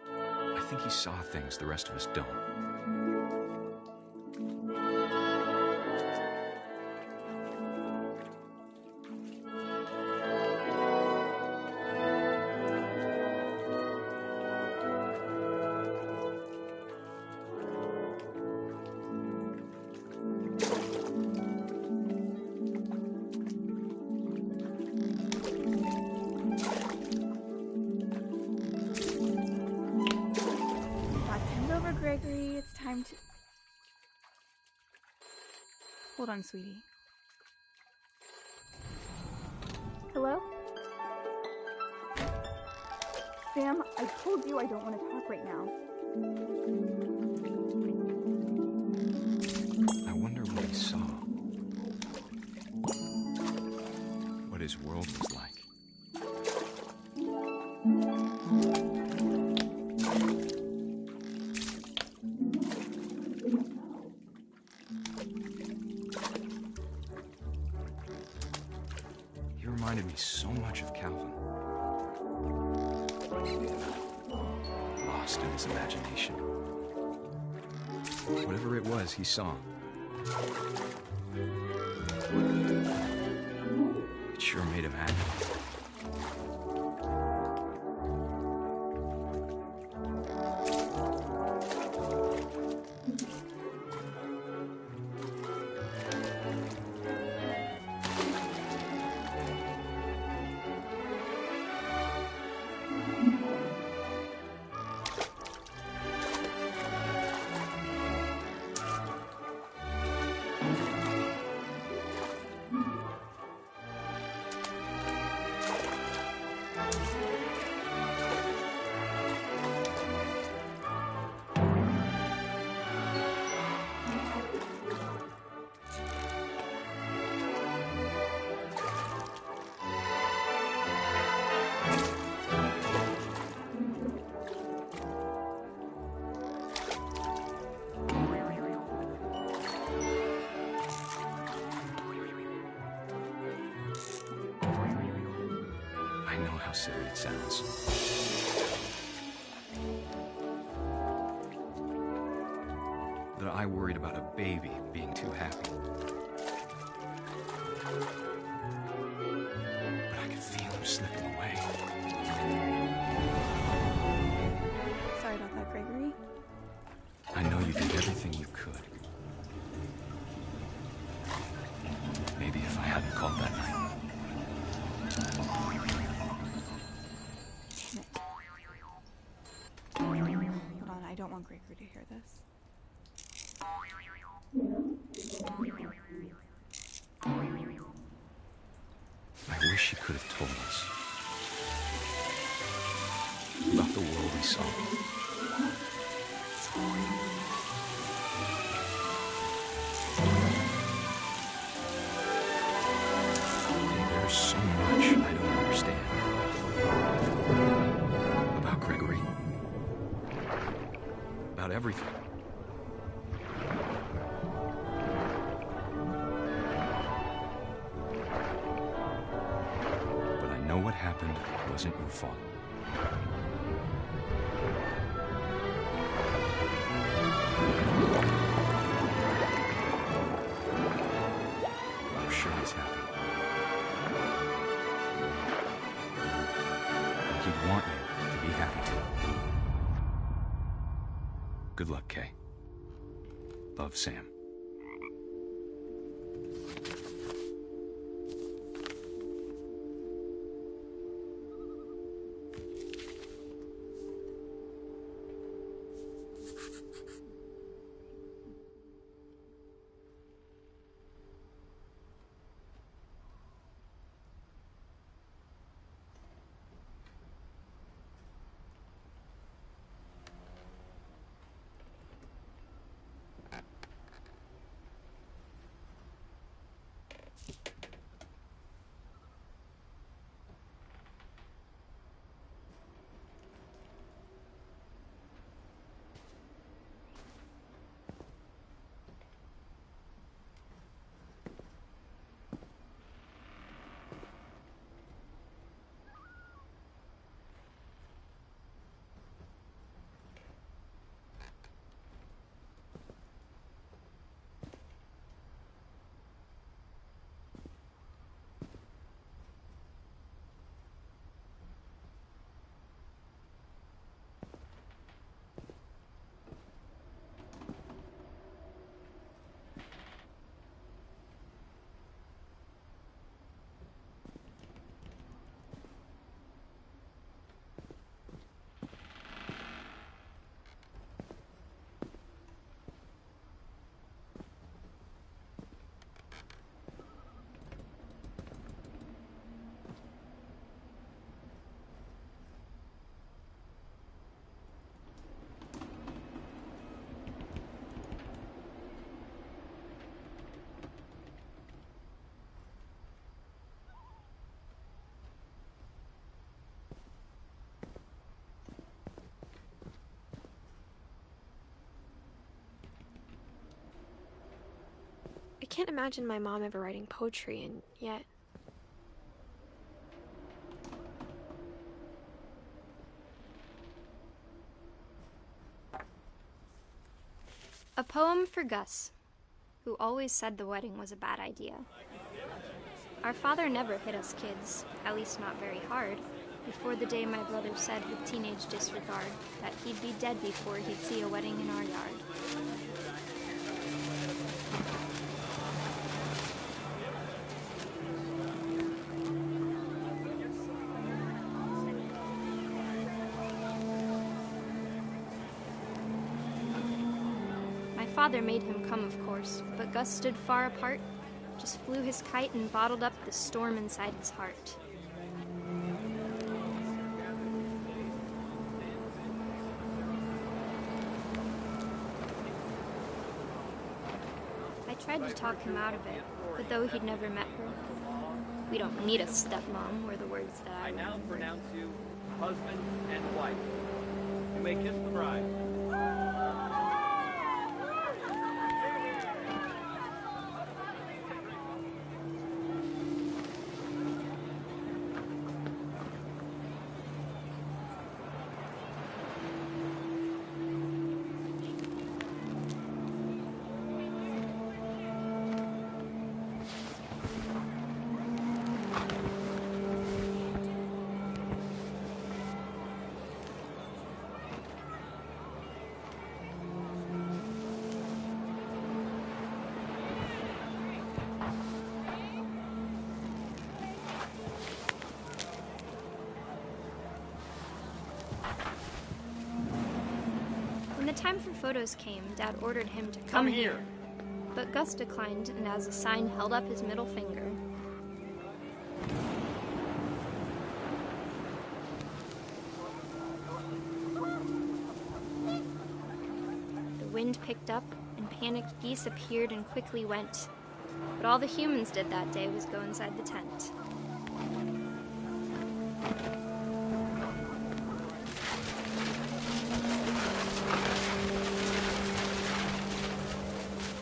I think he saw things the rest of us don't. Gregory, it's time to... Hold on, sweetie. Hello? Sam, I told you I don't want to talk right now. I wonder what he saw. What his world was like. Reminded me so much of Calvin. Lost in his imagination. Whatever it was he saw. It sure made him happy. How silly it sounds. That I worried about a baby being too happy. But I could feel him slipping away. Sorry about that, Gregory. I know you did everything you could. Maybe if I hadn't called that night. Hold on, I don't want Gregory to hear this. I wish he could have told us about the world we saw. There's so much I don't understand about Gregory, about everything. But I know what happened wasn't your fault. I'm sure he's happy. he'd want you to be happy too. Good luck, Kay. Love, Sam. I can't imagine my mom ever writing poetry, and yet... A poem for Gus, who always said the wedding was a bad idea. Our father never hit us kids, at least not very hard, before the day my brother said with teenage disregard that he'd be dead before he'd see a wedding in our yard. Father made him come, of course, but Gus stood far apart, just flew his kite and bottled up the storm inside his heart. I tried to talk him out of it, but though he'd never met her, "We don't need a stepmom," were the words that I now remembered. pronounce you husband and wife. You may kiss the bride. When the time for photos came, Dad ordered him to come here. But Gus declined and as a sign held up his middle finger. The wind picked up and panicked geese appeared and quickly went. But all the humans did that day was go inside the tent.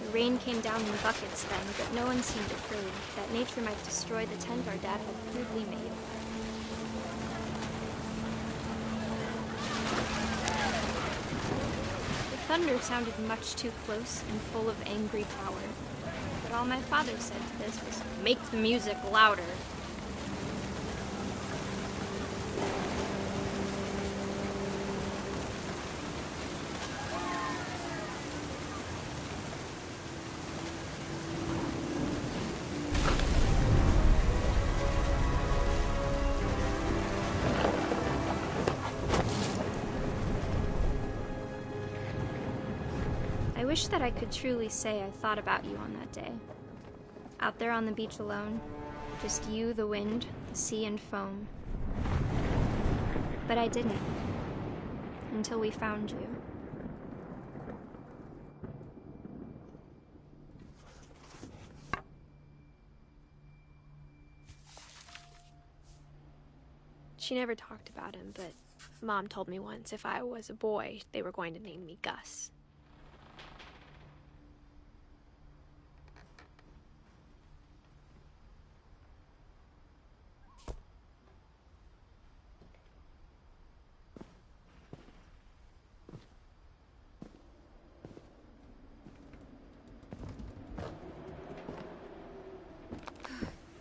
The rain came down in buckets then, but no one seemed afraid that nature might destroy the tent our dad had crudely made. The thunder sounded much too close and full of angry power. But all my father said to this was, "Make the music louder." wish that I could truly say I thought about you on that day. Out there on the beach alone, just you, the wind, the sea, and foam. But I didn't. Until we found you. She never talked about him, but Mom told me once if I was a boy, they were going to name me Gus.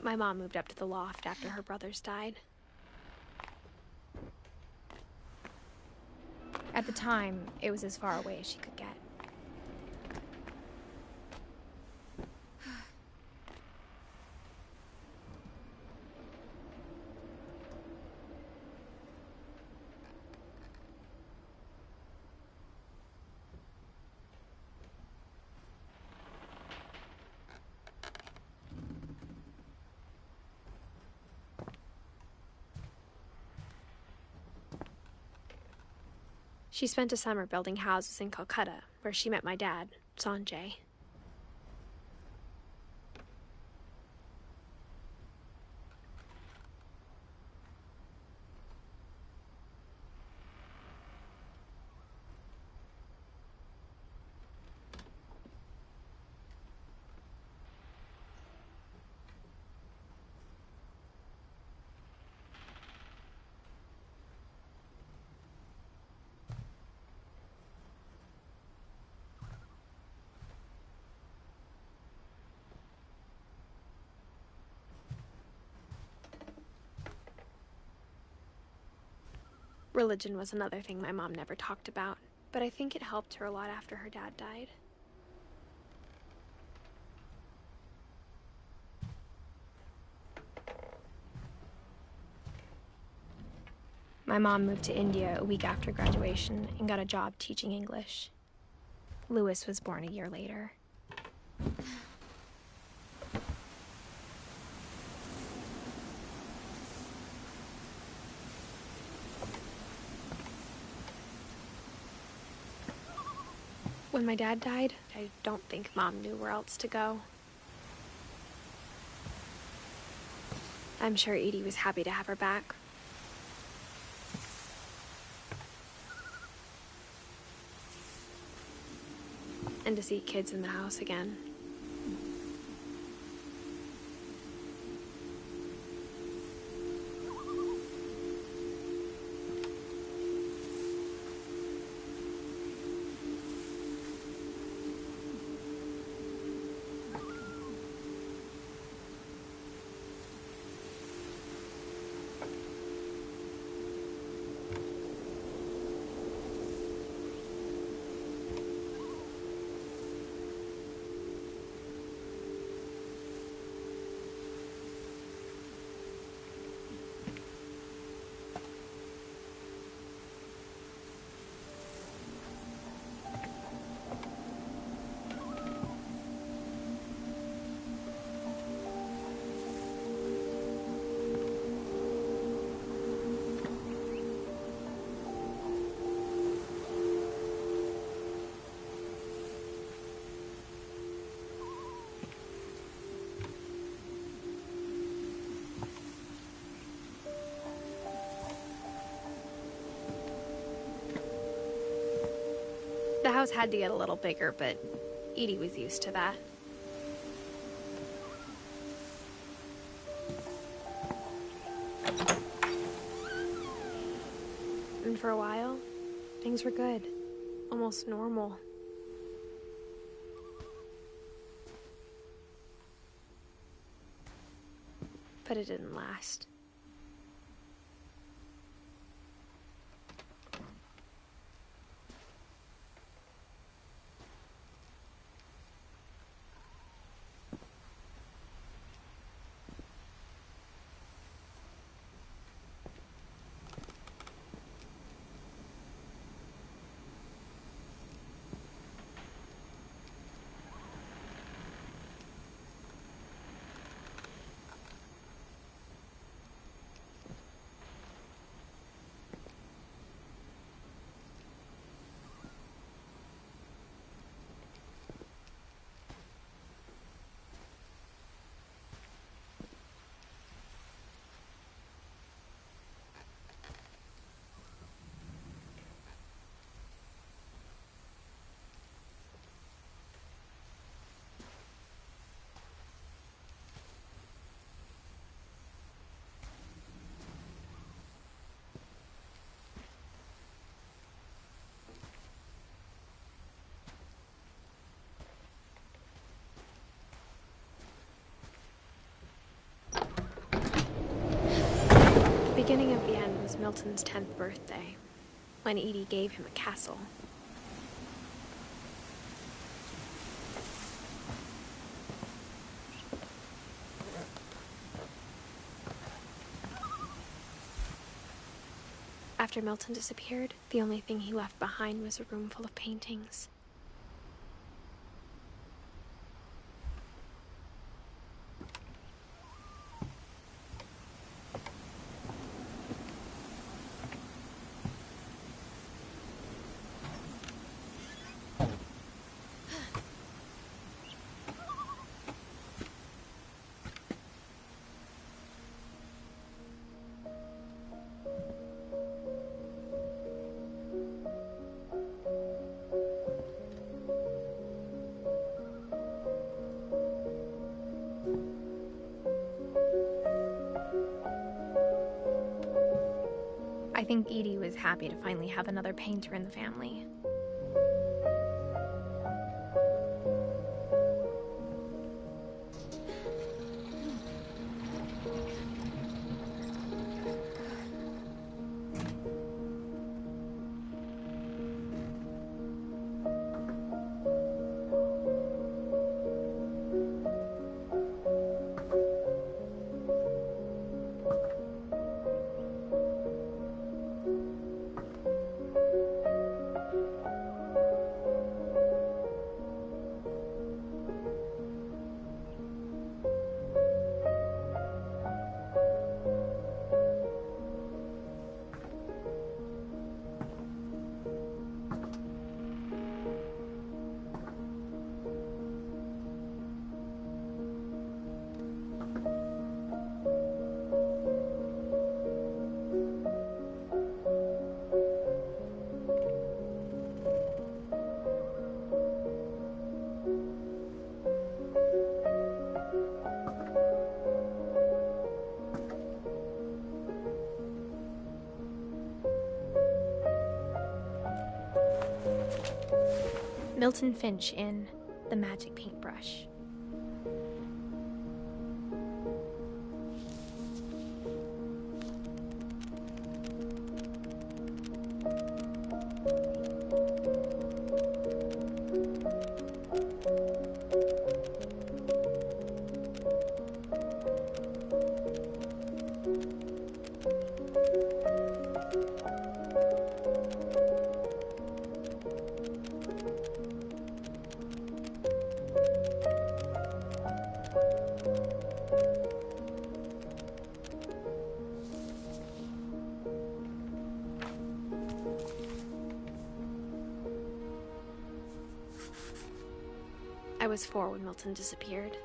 My mom moved up to the loft after her brothers died. At the time, it was as far away as she could get. She spent a summer building houses in Calcutta, where she met my dad, Sanjay. Religion was another thing my mom never talked about, but I think it helped her a lot after her dad died. My mom moved to India a week after graduation and got a job teaching English. Louis was born a year later. When my dad died, I don't think Mom knew where else to go. I'm sure Edie was happy to have her back. And to see kids in the house again. The house had to get a little bigger, but Edie was used to that. And for a while, things were good. Almost normal. But it didn't last. beginning of the end was Milton's 10th birthday, when Edie gave him a castle. After Milton disappeared, the only thing he left behind was a room full of paintings. I think Edie was happy to finally have another painter in the family. Milton Finch in The Magic Paintbrush. I was 4 when Milton disappeared.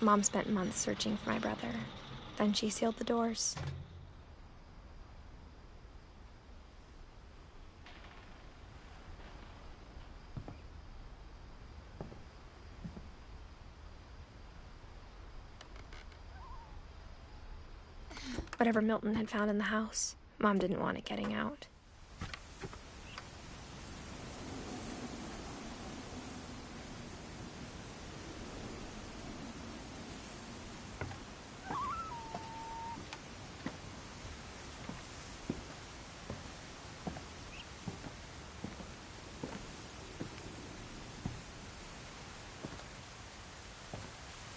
Mom spent months searching for my brother. Then she sealed the doors. Whatever Milton had found in the house, Mom didn't want it getting out.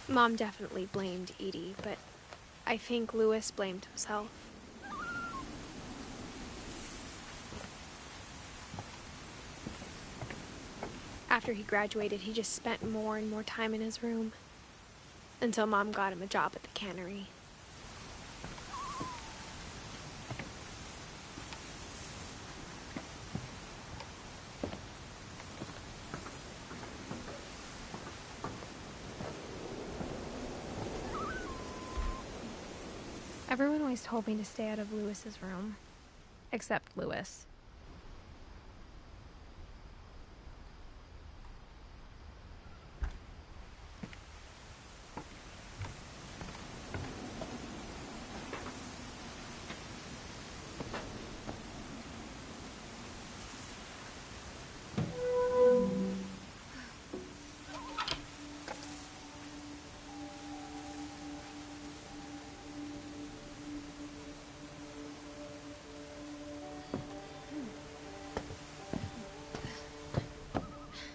Mom definitely blamed Edie, but I think Louis blamed himself. After he graduated, he just spent more and more time in his room, until Mom got him a job at the cannery. Everyone always told me to stay out of Louis's room, except Louis.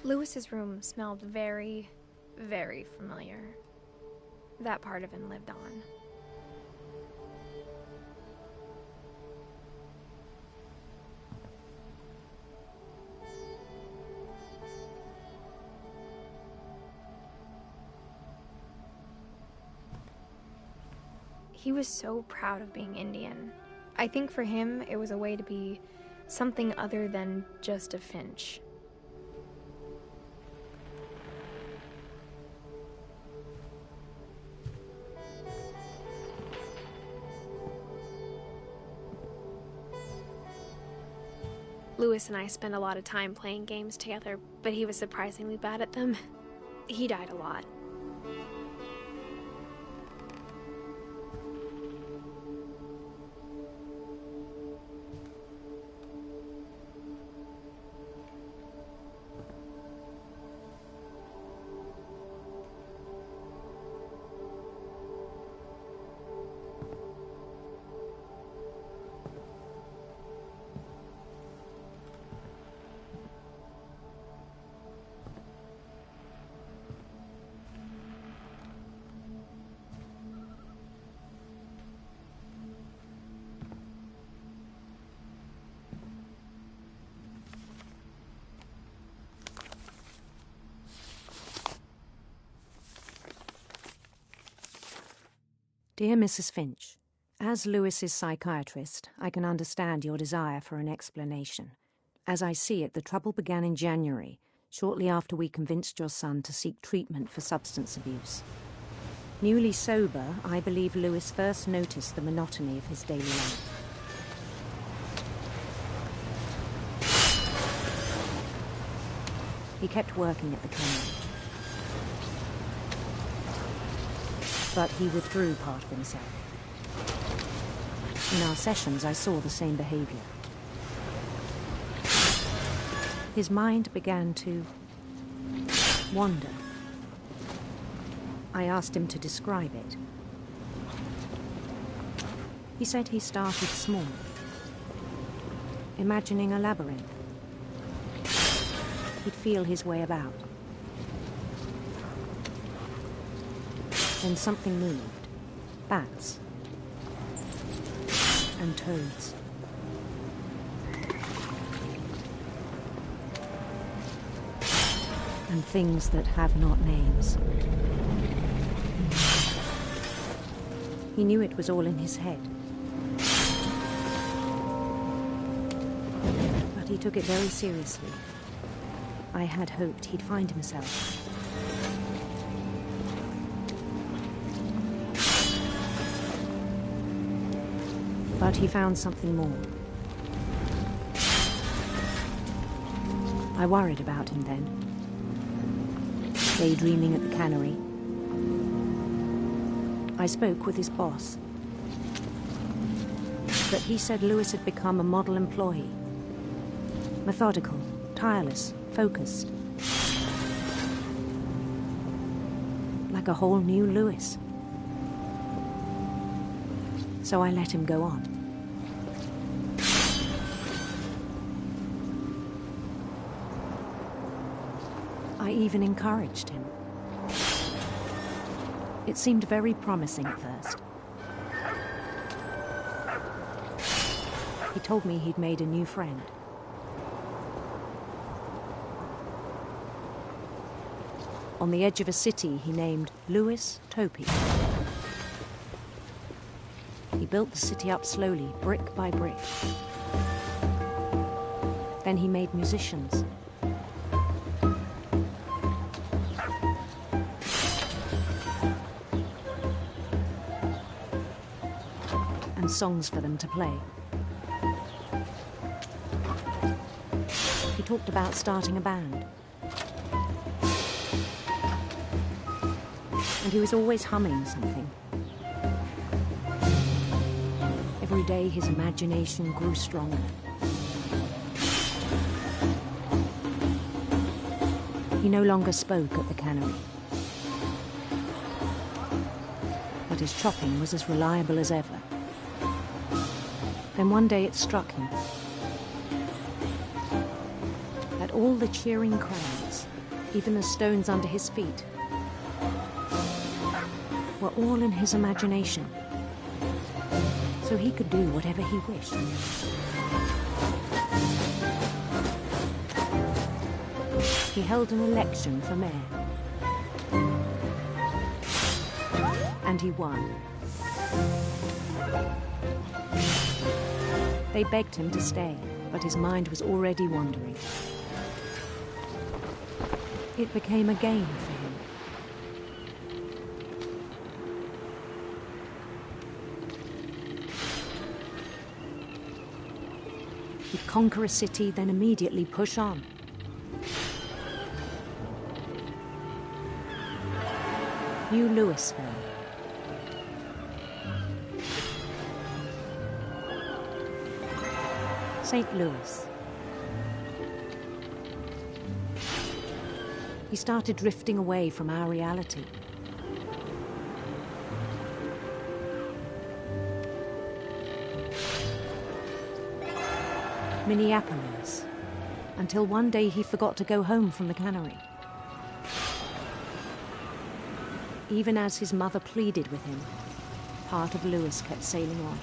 Lewis's room smelled very, very familiar. That part of him lived on. He was so proud of being Indian. I think for him, it was a way to be something other than just a Finch. Lewis and I spent a lot of time playing games together, but he was surprisingly bad at them. He died a lot. Dear Mrs. Finch, as Lewis's psychiatrist, I can understand your desire for an explanation. As I see it, the trouble began in January, shortly after we convinced your son to seek treatment for substance abuse. Newly sober, I believe Lewis first noticed the monotony of his daily life. He kept working at the cannery, but he withdrew part of himself. In our sessions, I saw the same behavior. His mind began to wander. I asked him to describe it. He said he started small, imagining a labyrinth. He'd feel his way about. Then something moved. Bats. And toads. And things that have not names. He knew it was all in his head. But he took it very seriously. I had hoped he'd find himself. But he found something more. I worried about him then. Daydreaming at the cannery. I spoke with his boss. But he said Lewis had become a model employee. Methodical, tireless, focused. Like a whole new Lewis. So I let him go on. I even encouraged him. It seemed very promising at first. He told me he'd made a new friend. On the edge of a city he named Lewis Topi. He built the city up slowly, brick by brick. Then he made musicians. And songs for them to play. He talked about starting a band. And he was always humming something. Every day his imagination grew stronger. He no longer spoke at the cannery. But his chopping was as reliable as ever. Then one day it struck him that all the cheering crowds, Even the stones under his feet were all in his imagination, so he could do whatever he wished. He held an election for mayor, and he won. They begged him to stay, but his mind was already wandering. It became a game for him. He'd conquer a city, then immediately push on. New Louisville. St. Louis. He started drifting away from our reality. Minneapolis, until one day he forgot to go home from the cannery. Even as his mother pleaded with him, part of Louis kept sailing on.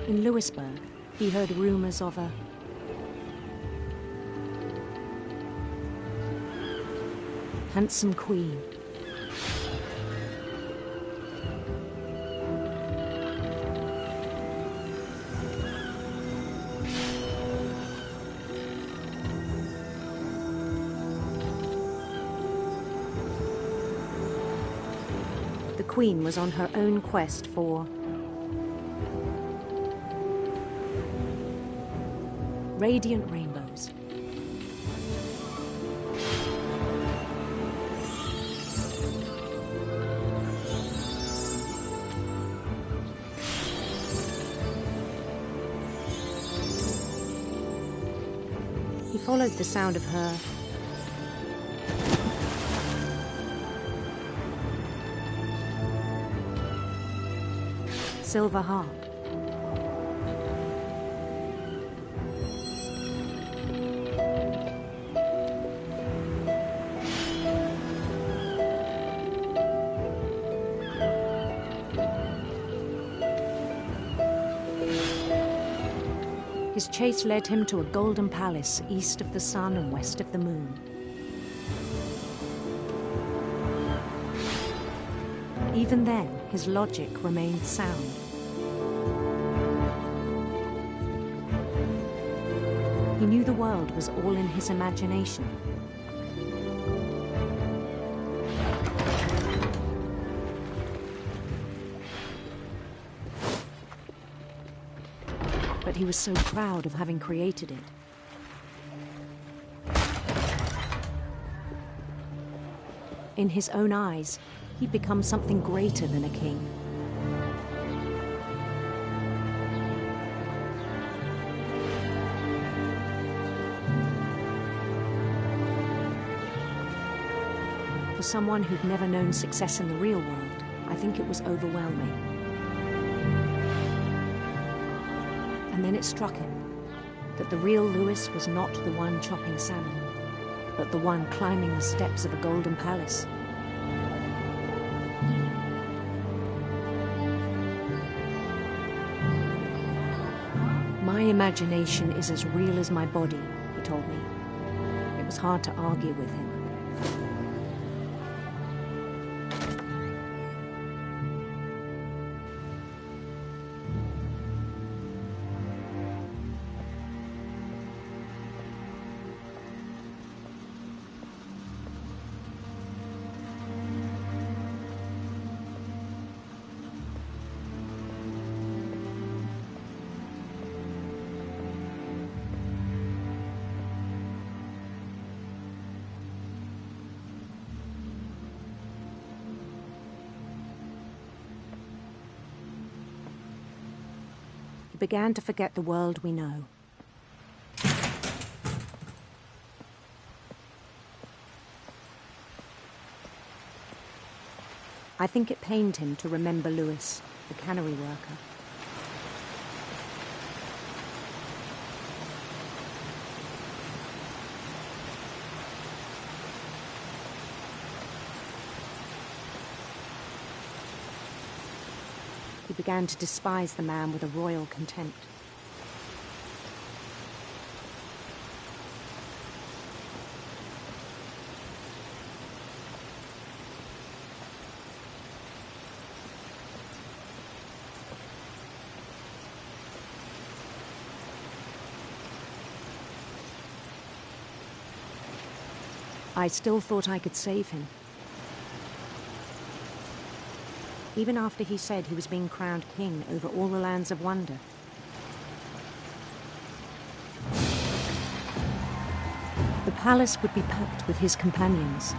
In Louisburg, he heard rumors of a handsome queen. The queen was on her own quest for radiant rainbows. He followed the sound of her silver harp. His chase led him to a golden palace east of the sun and west of the moon. Even then, his logic remained sound. He knew the world was all in his imagination. But he was so proud of having created it. In his own eyes, he'd become something greater than a king. For someone who'd never known success in the real world, I think it was overwhelming. And then it struck him that the real Louis was not the one chopping salmon, but the one climbing the steps of a golden palace. My imagination is as real as my body, he told me. It was hard to argue with him. He began to forget the world we know. I think it pained him to remember Lewis, the cannery worker. He began to despise the man with a royal contempt. I still thought I could save him. Even after he said he was being crowned king over all the lands of wonder. The palace would be packed with his companions.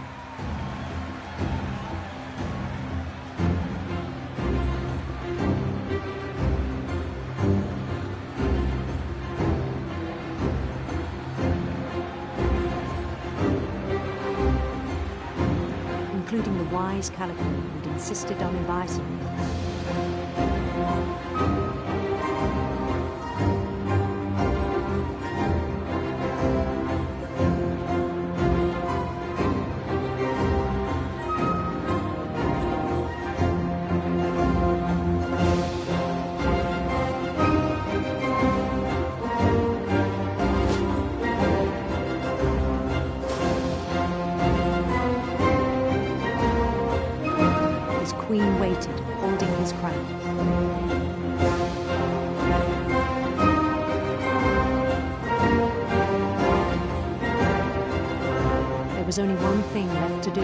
Including the wise Calico who'd insisted on inviting me. Queen waited, holding his crown. There was only one thing left to do.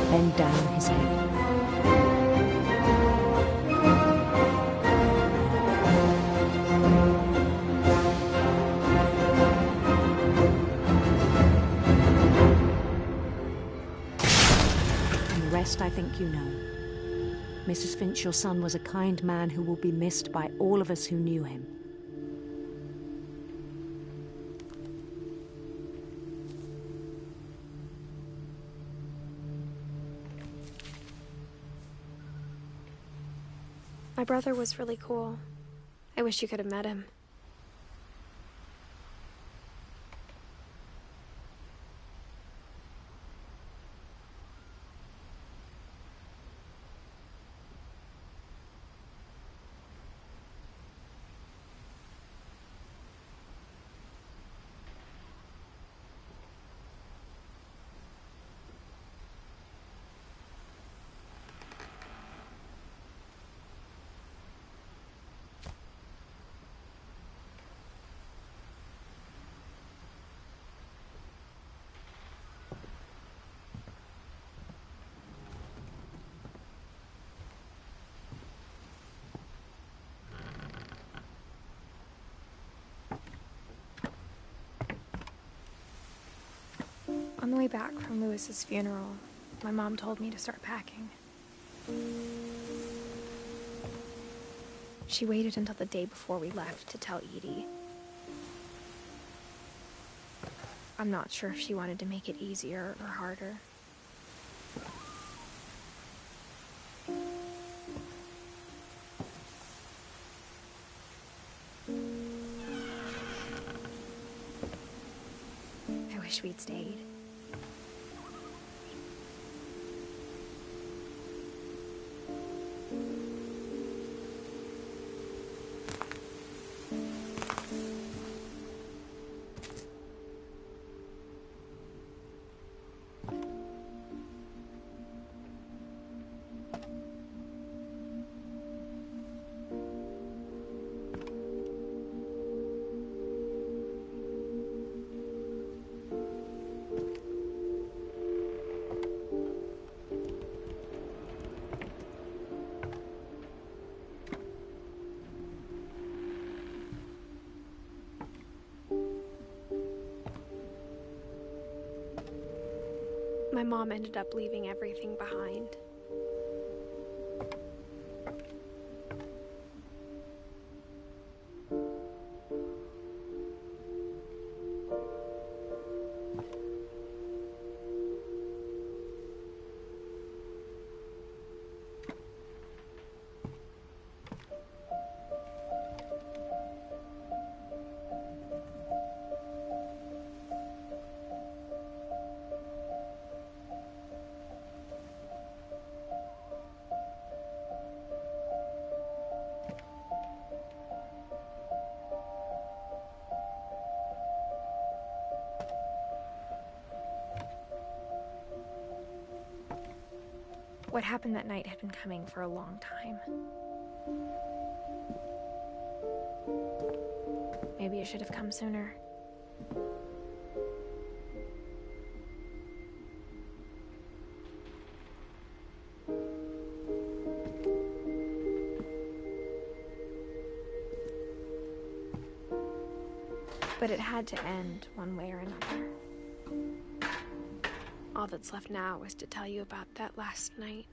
Bend down his head. I think you know. Mrs. Finch, your son was a kind man who will be missed by all of us who knew him. My brother was really cool. I wish you could have met him. On the way back from Lewis's funeral, my mom told me to start packing. She waited until the day before we left to tell Edie. I'm not sure if she wanted to make it easier or harder. I wish we'd stayed. My mom ended up leaving everything behind. What happened that night had been coming for a long time. Maybe it should have come sooner. But it had to end one way or another. All that's left now is to tell you about that last night.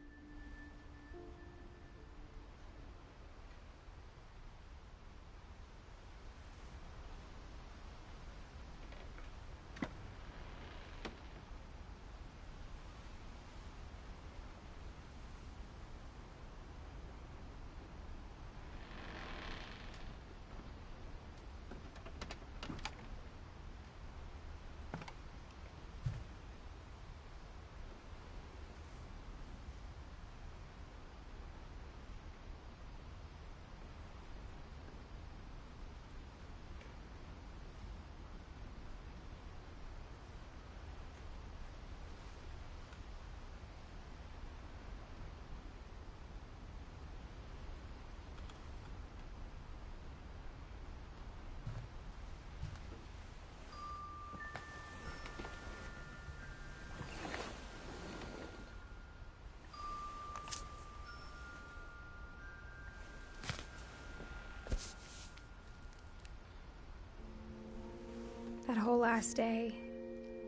That whole last day,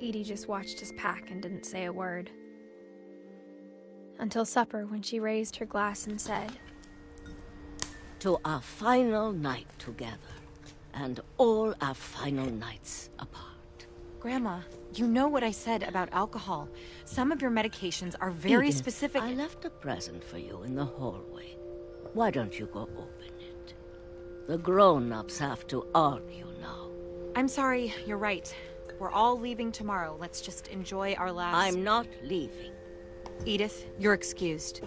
Edie just watched us pack and didn't say a word. Until supper, when she raised her glass and said, "To our final night together, and all our final nights apart." Grandma, you know what I said about alcohol. Some of your medications are very Edith, specific. I left a present for you in the hallway. Why don't you go open it? The grown-ups have to argue now. I'm sorry, you're right. We're all leaving tomorrow. Let's just enjoy our last... I'm not leaving. Edith, you're excused.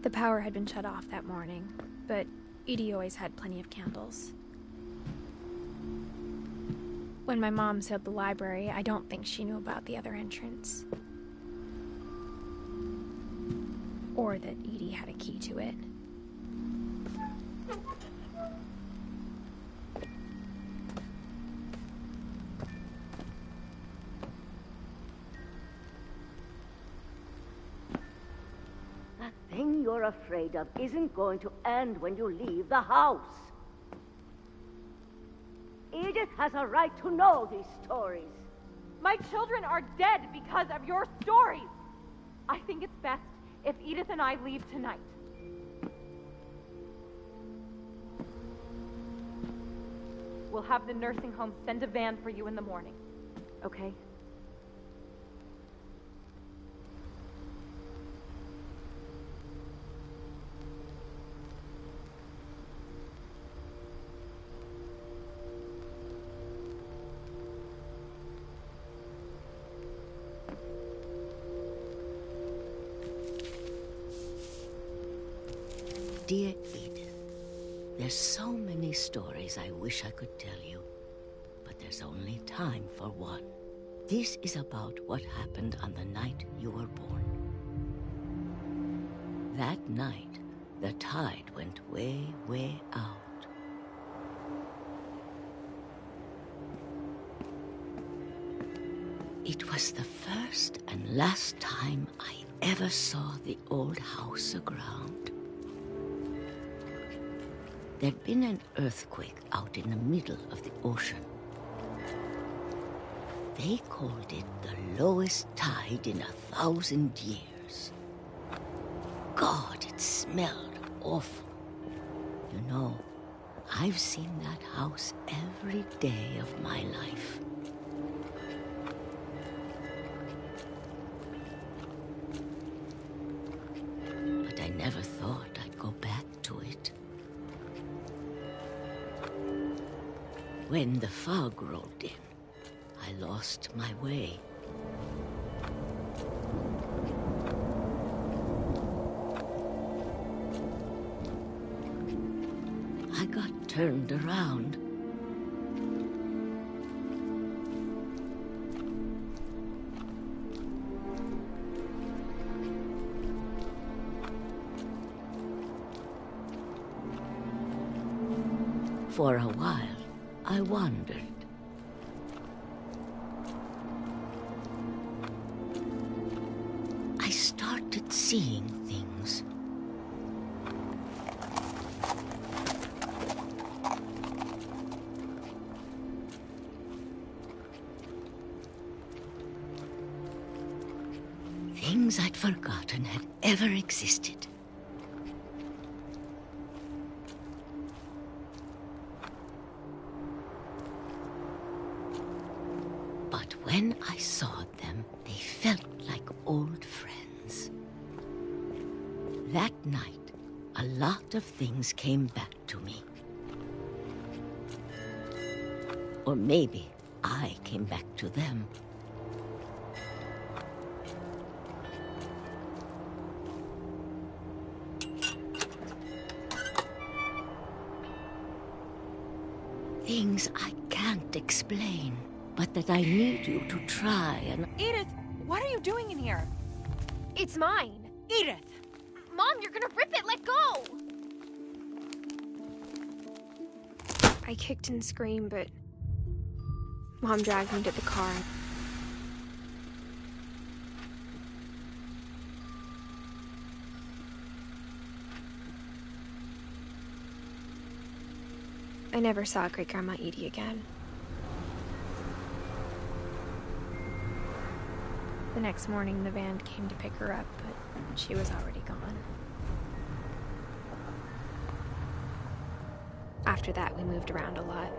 The power had been shut off that morning, but Edie always had plenty of candles. When my mom said the library, I don't think she knew about the other entrance. Or that Edie had a key to it. The thing you're afraid of isn't going to end when you leave the house. Edith has a right to know these stories. My children are dead because of your stories. I think it's best if Edith and I leave tonight. We'll have the nursing home send a van for you in the morning, okay? Dear Edith, there's so many stories I wish I could tell you, but there's only time for one. This is about what happened on the night you were born. That night, the tide went way, way out. It was the first and last time I ever saw the old house aground. There'd been an earthquake out in the middle of the ocean. They called it the lowest tide in 1,000 years. God, it smelled awful. You know, I've seen that house every day of my life. But I never thought I'd go back to it. When the fog rolled in, I I lost my way. I got turned around. For a while, I wandered. I started seeing things. Things I'd forgotten had ever existed. But when I saw them, they felt like old friends. That night, a lot of things came back to me. Or maybe I came back to them. Things I can't explain, but that I need you to try and... Edith, what are you doing in here? It's mine. Edith! Mom, you're gonna rip it! Let go! I kicked and screamed, but Mom dragged me to the car. I never saw Great-Grandma Edie again. The next morning, the van came to pick her up, but she was already gone. After that, we moved around a lot.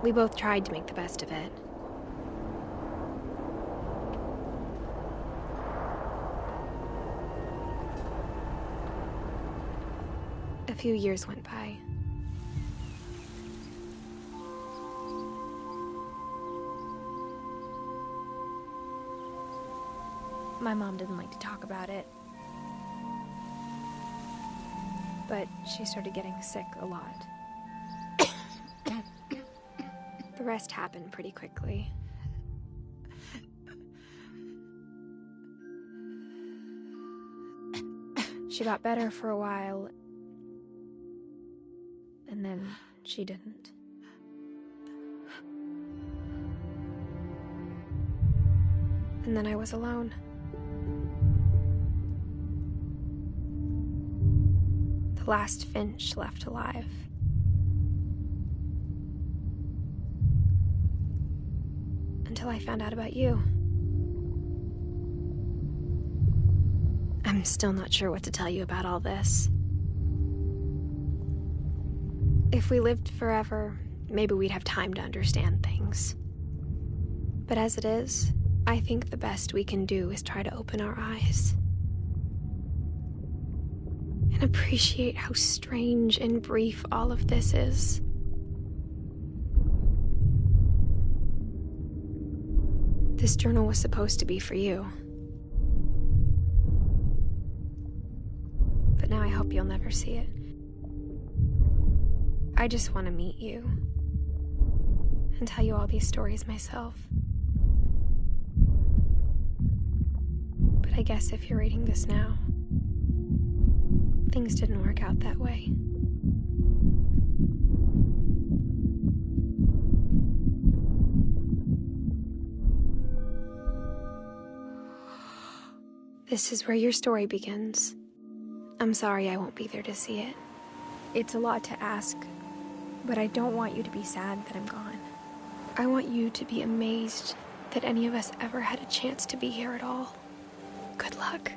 We both tried to make the best of it. A few years went by. My mom didn't like to talk about it, but she started getting sick a lot. The rest happened pretty quickly. She got better for a while, and then she didn't. And then I was alone. The last Finch left alive. Until I found out about you. I'm still not sure what to tell you about all this. If we lived forever, maybe we'd have time to understand things. But as it is, I think the best we can do is try to open our eyes. And appreciate how strange and brief all of this is. This journal was supposed to be for you. But now I hope you'll never see it. I just want to meet you and tell you all these stories myself. But I guess if you're reading this now, things didn't work out that way. This is where your story begins. I'm sorry I won't be there to see it. It's a lot to ask, but I don't want you to be sad that I'm gone. I want you to be amazed that any of us ever had a chance to be here at all. Good luck.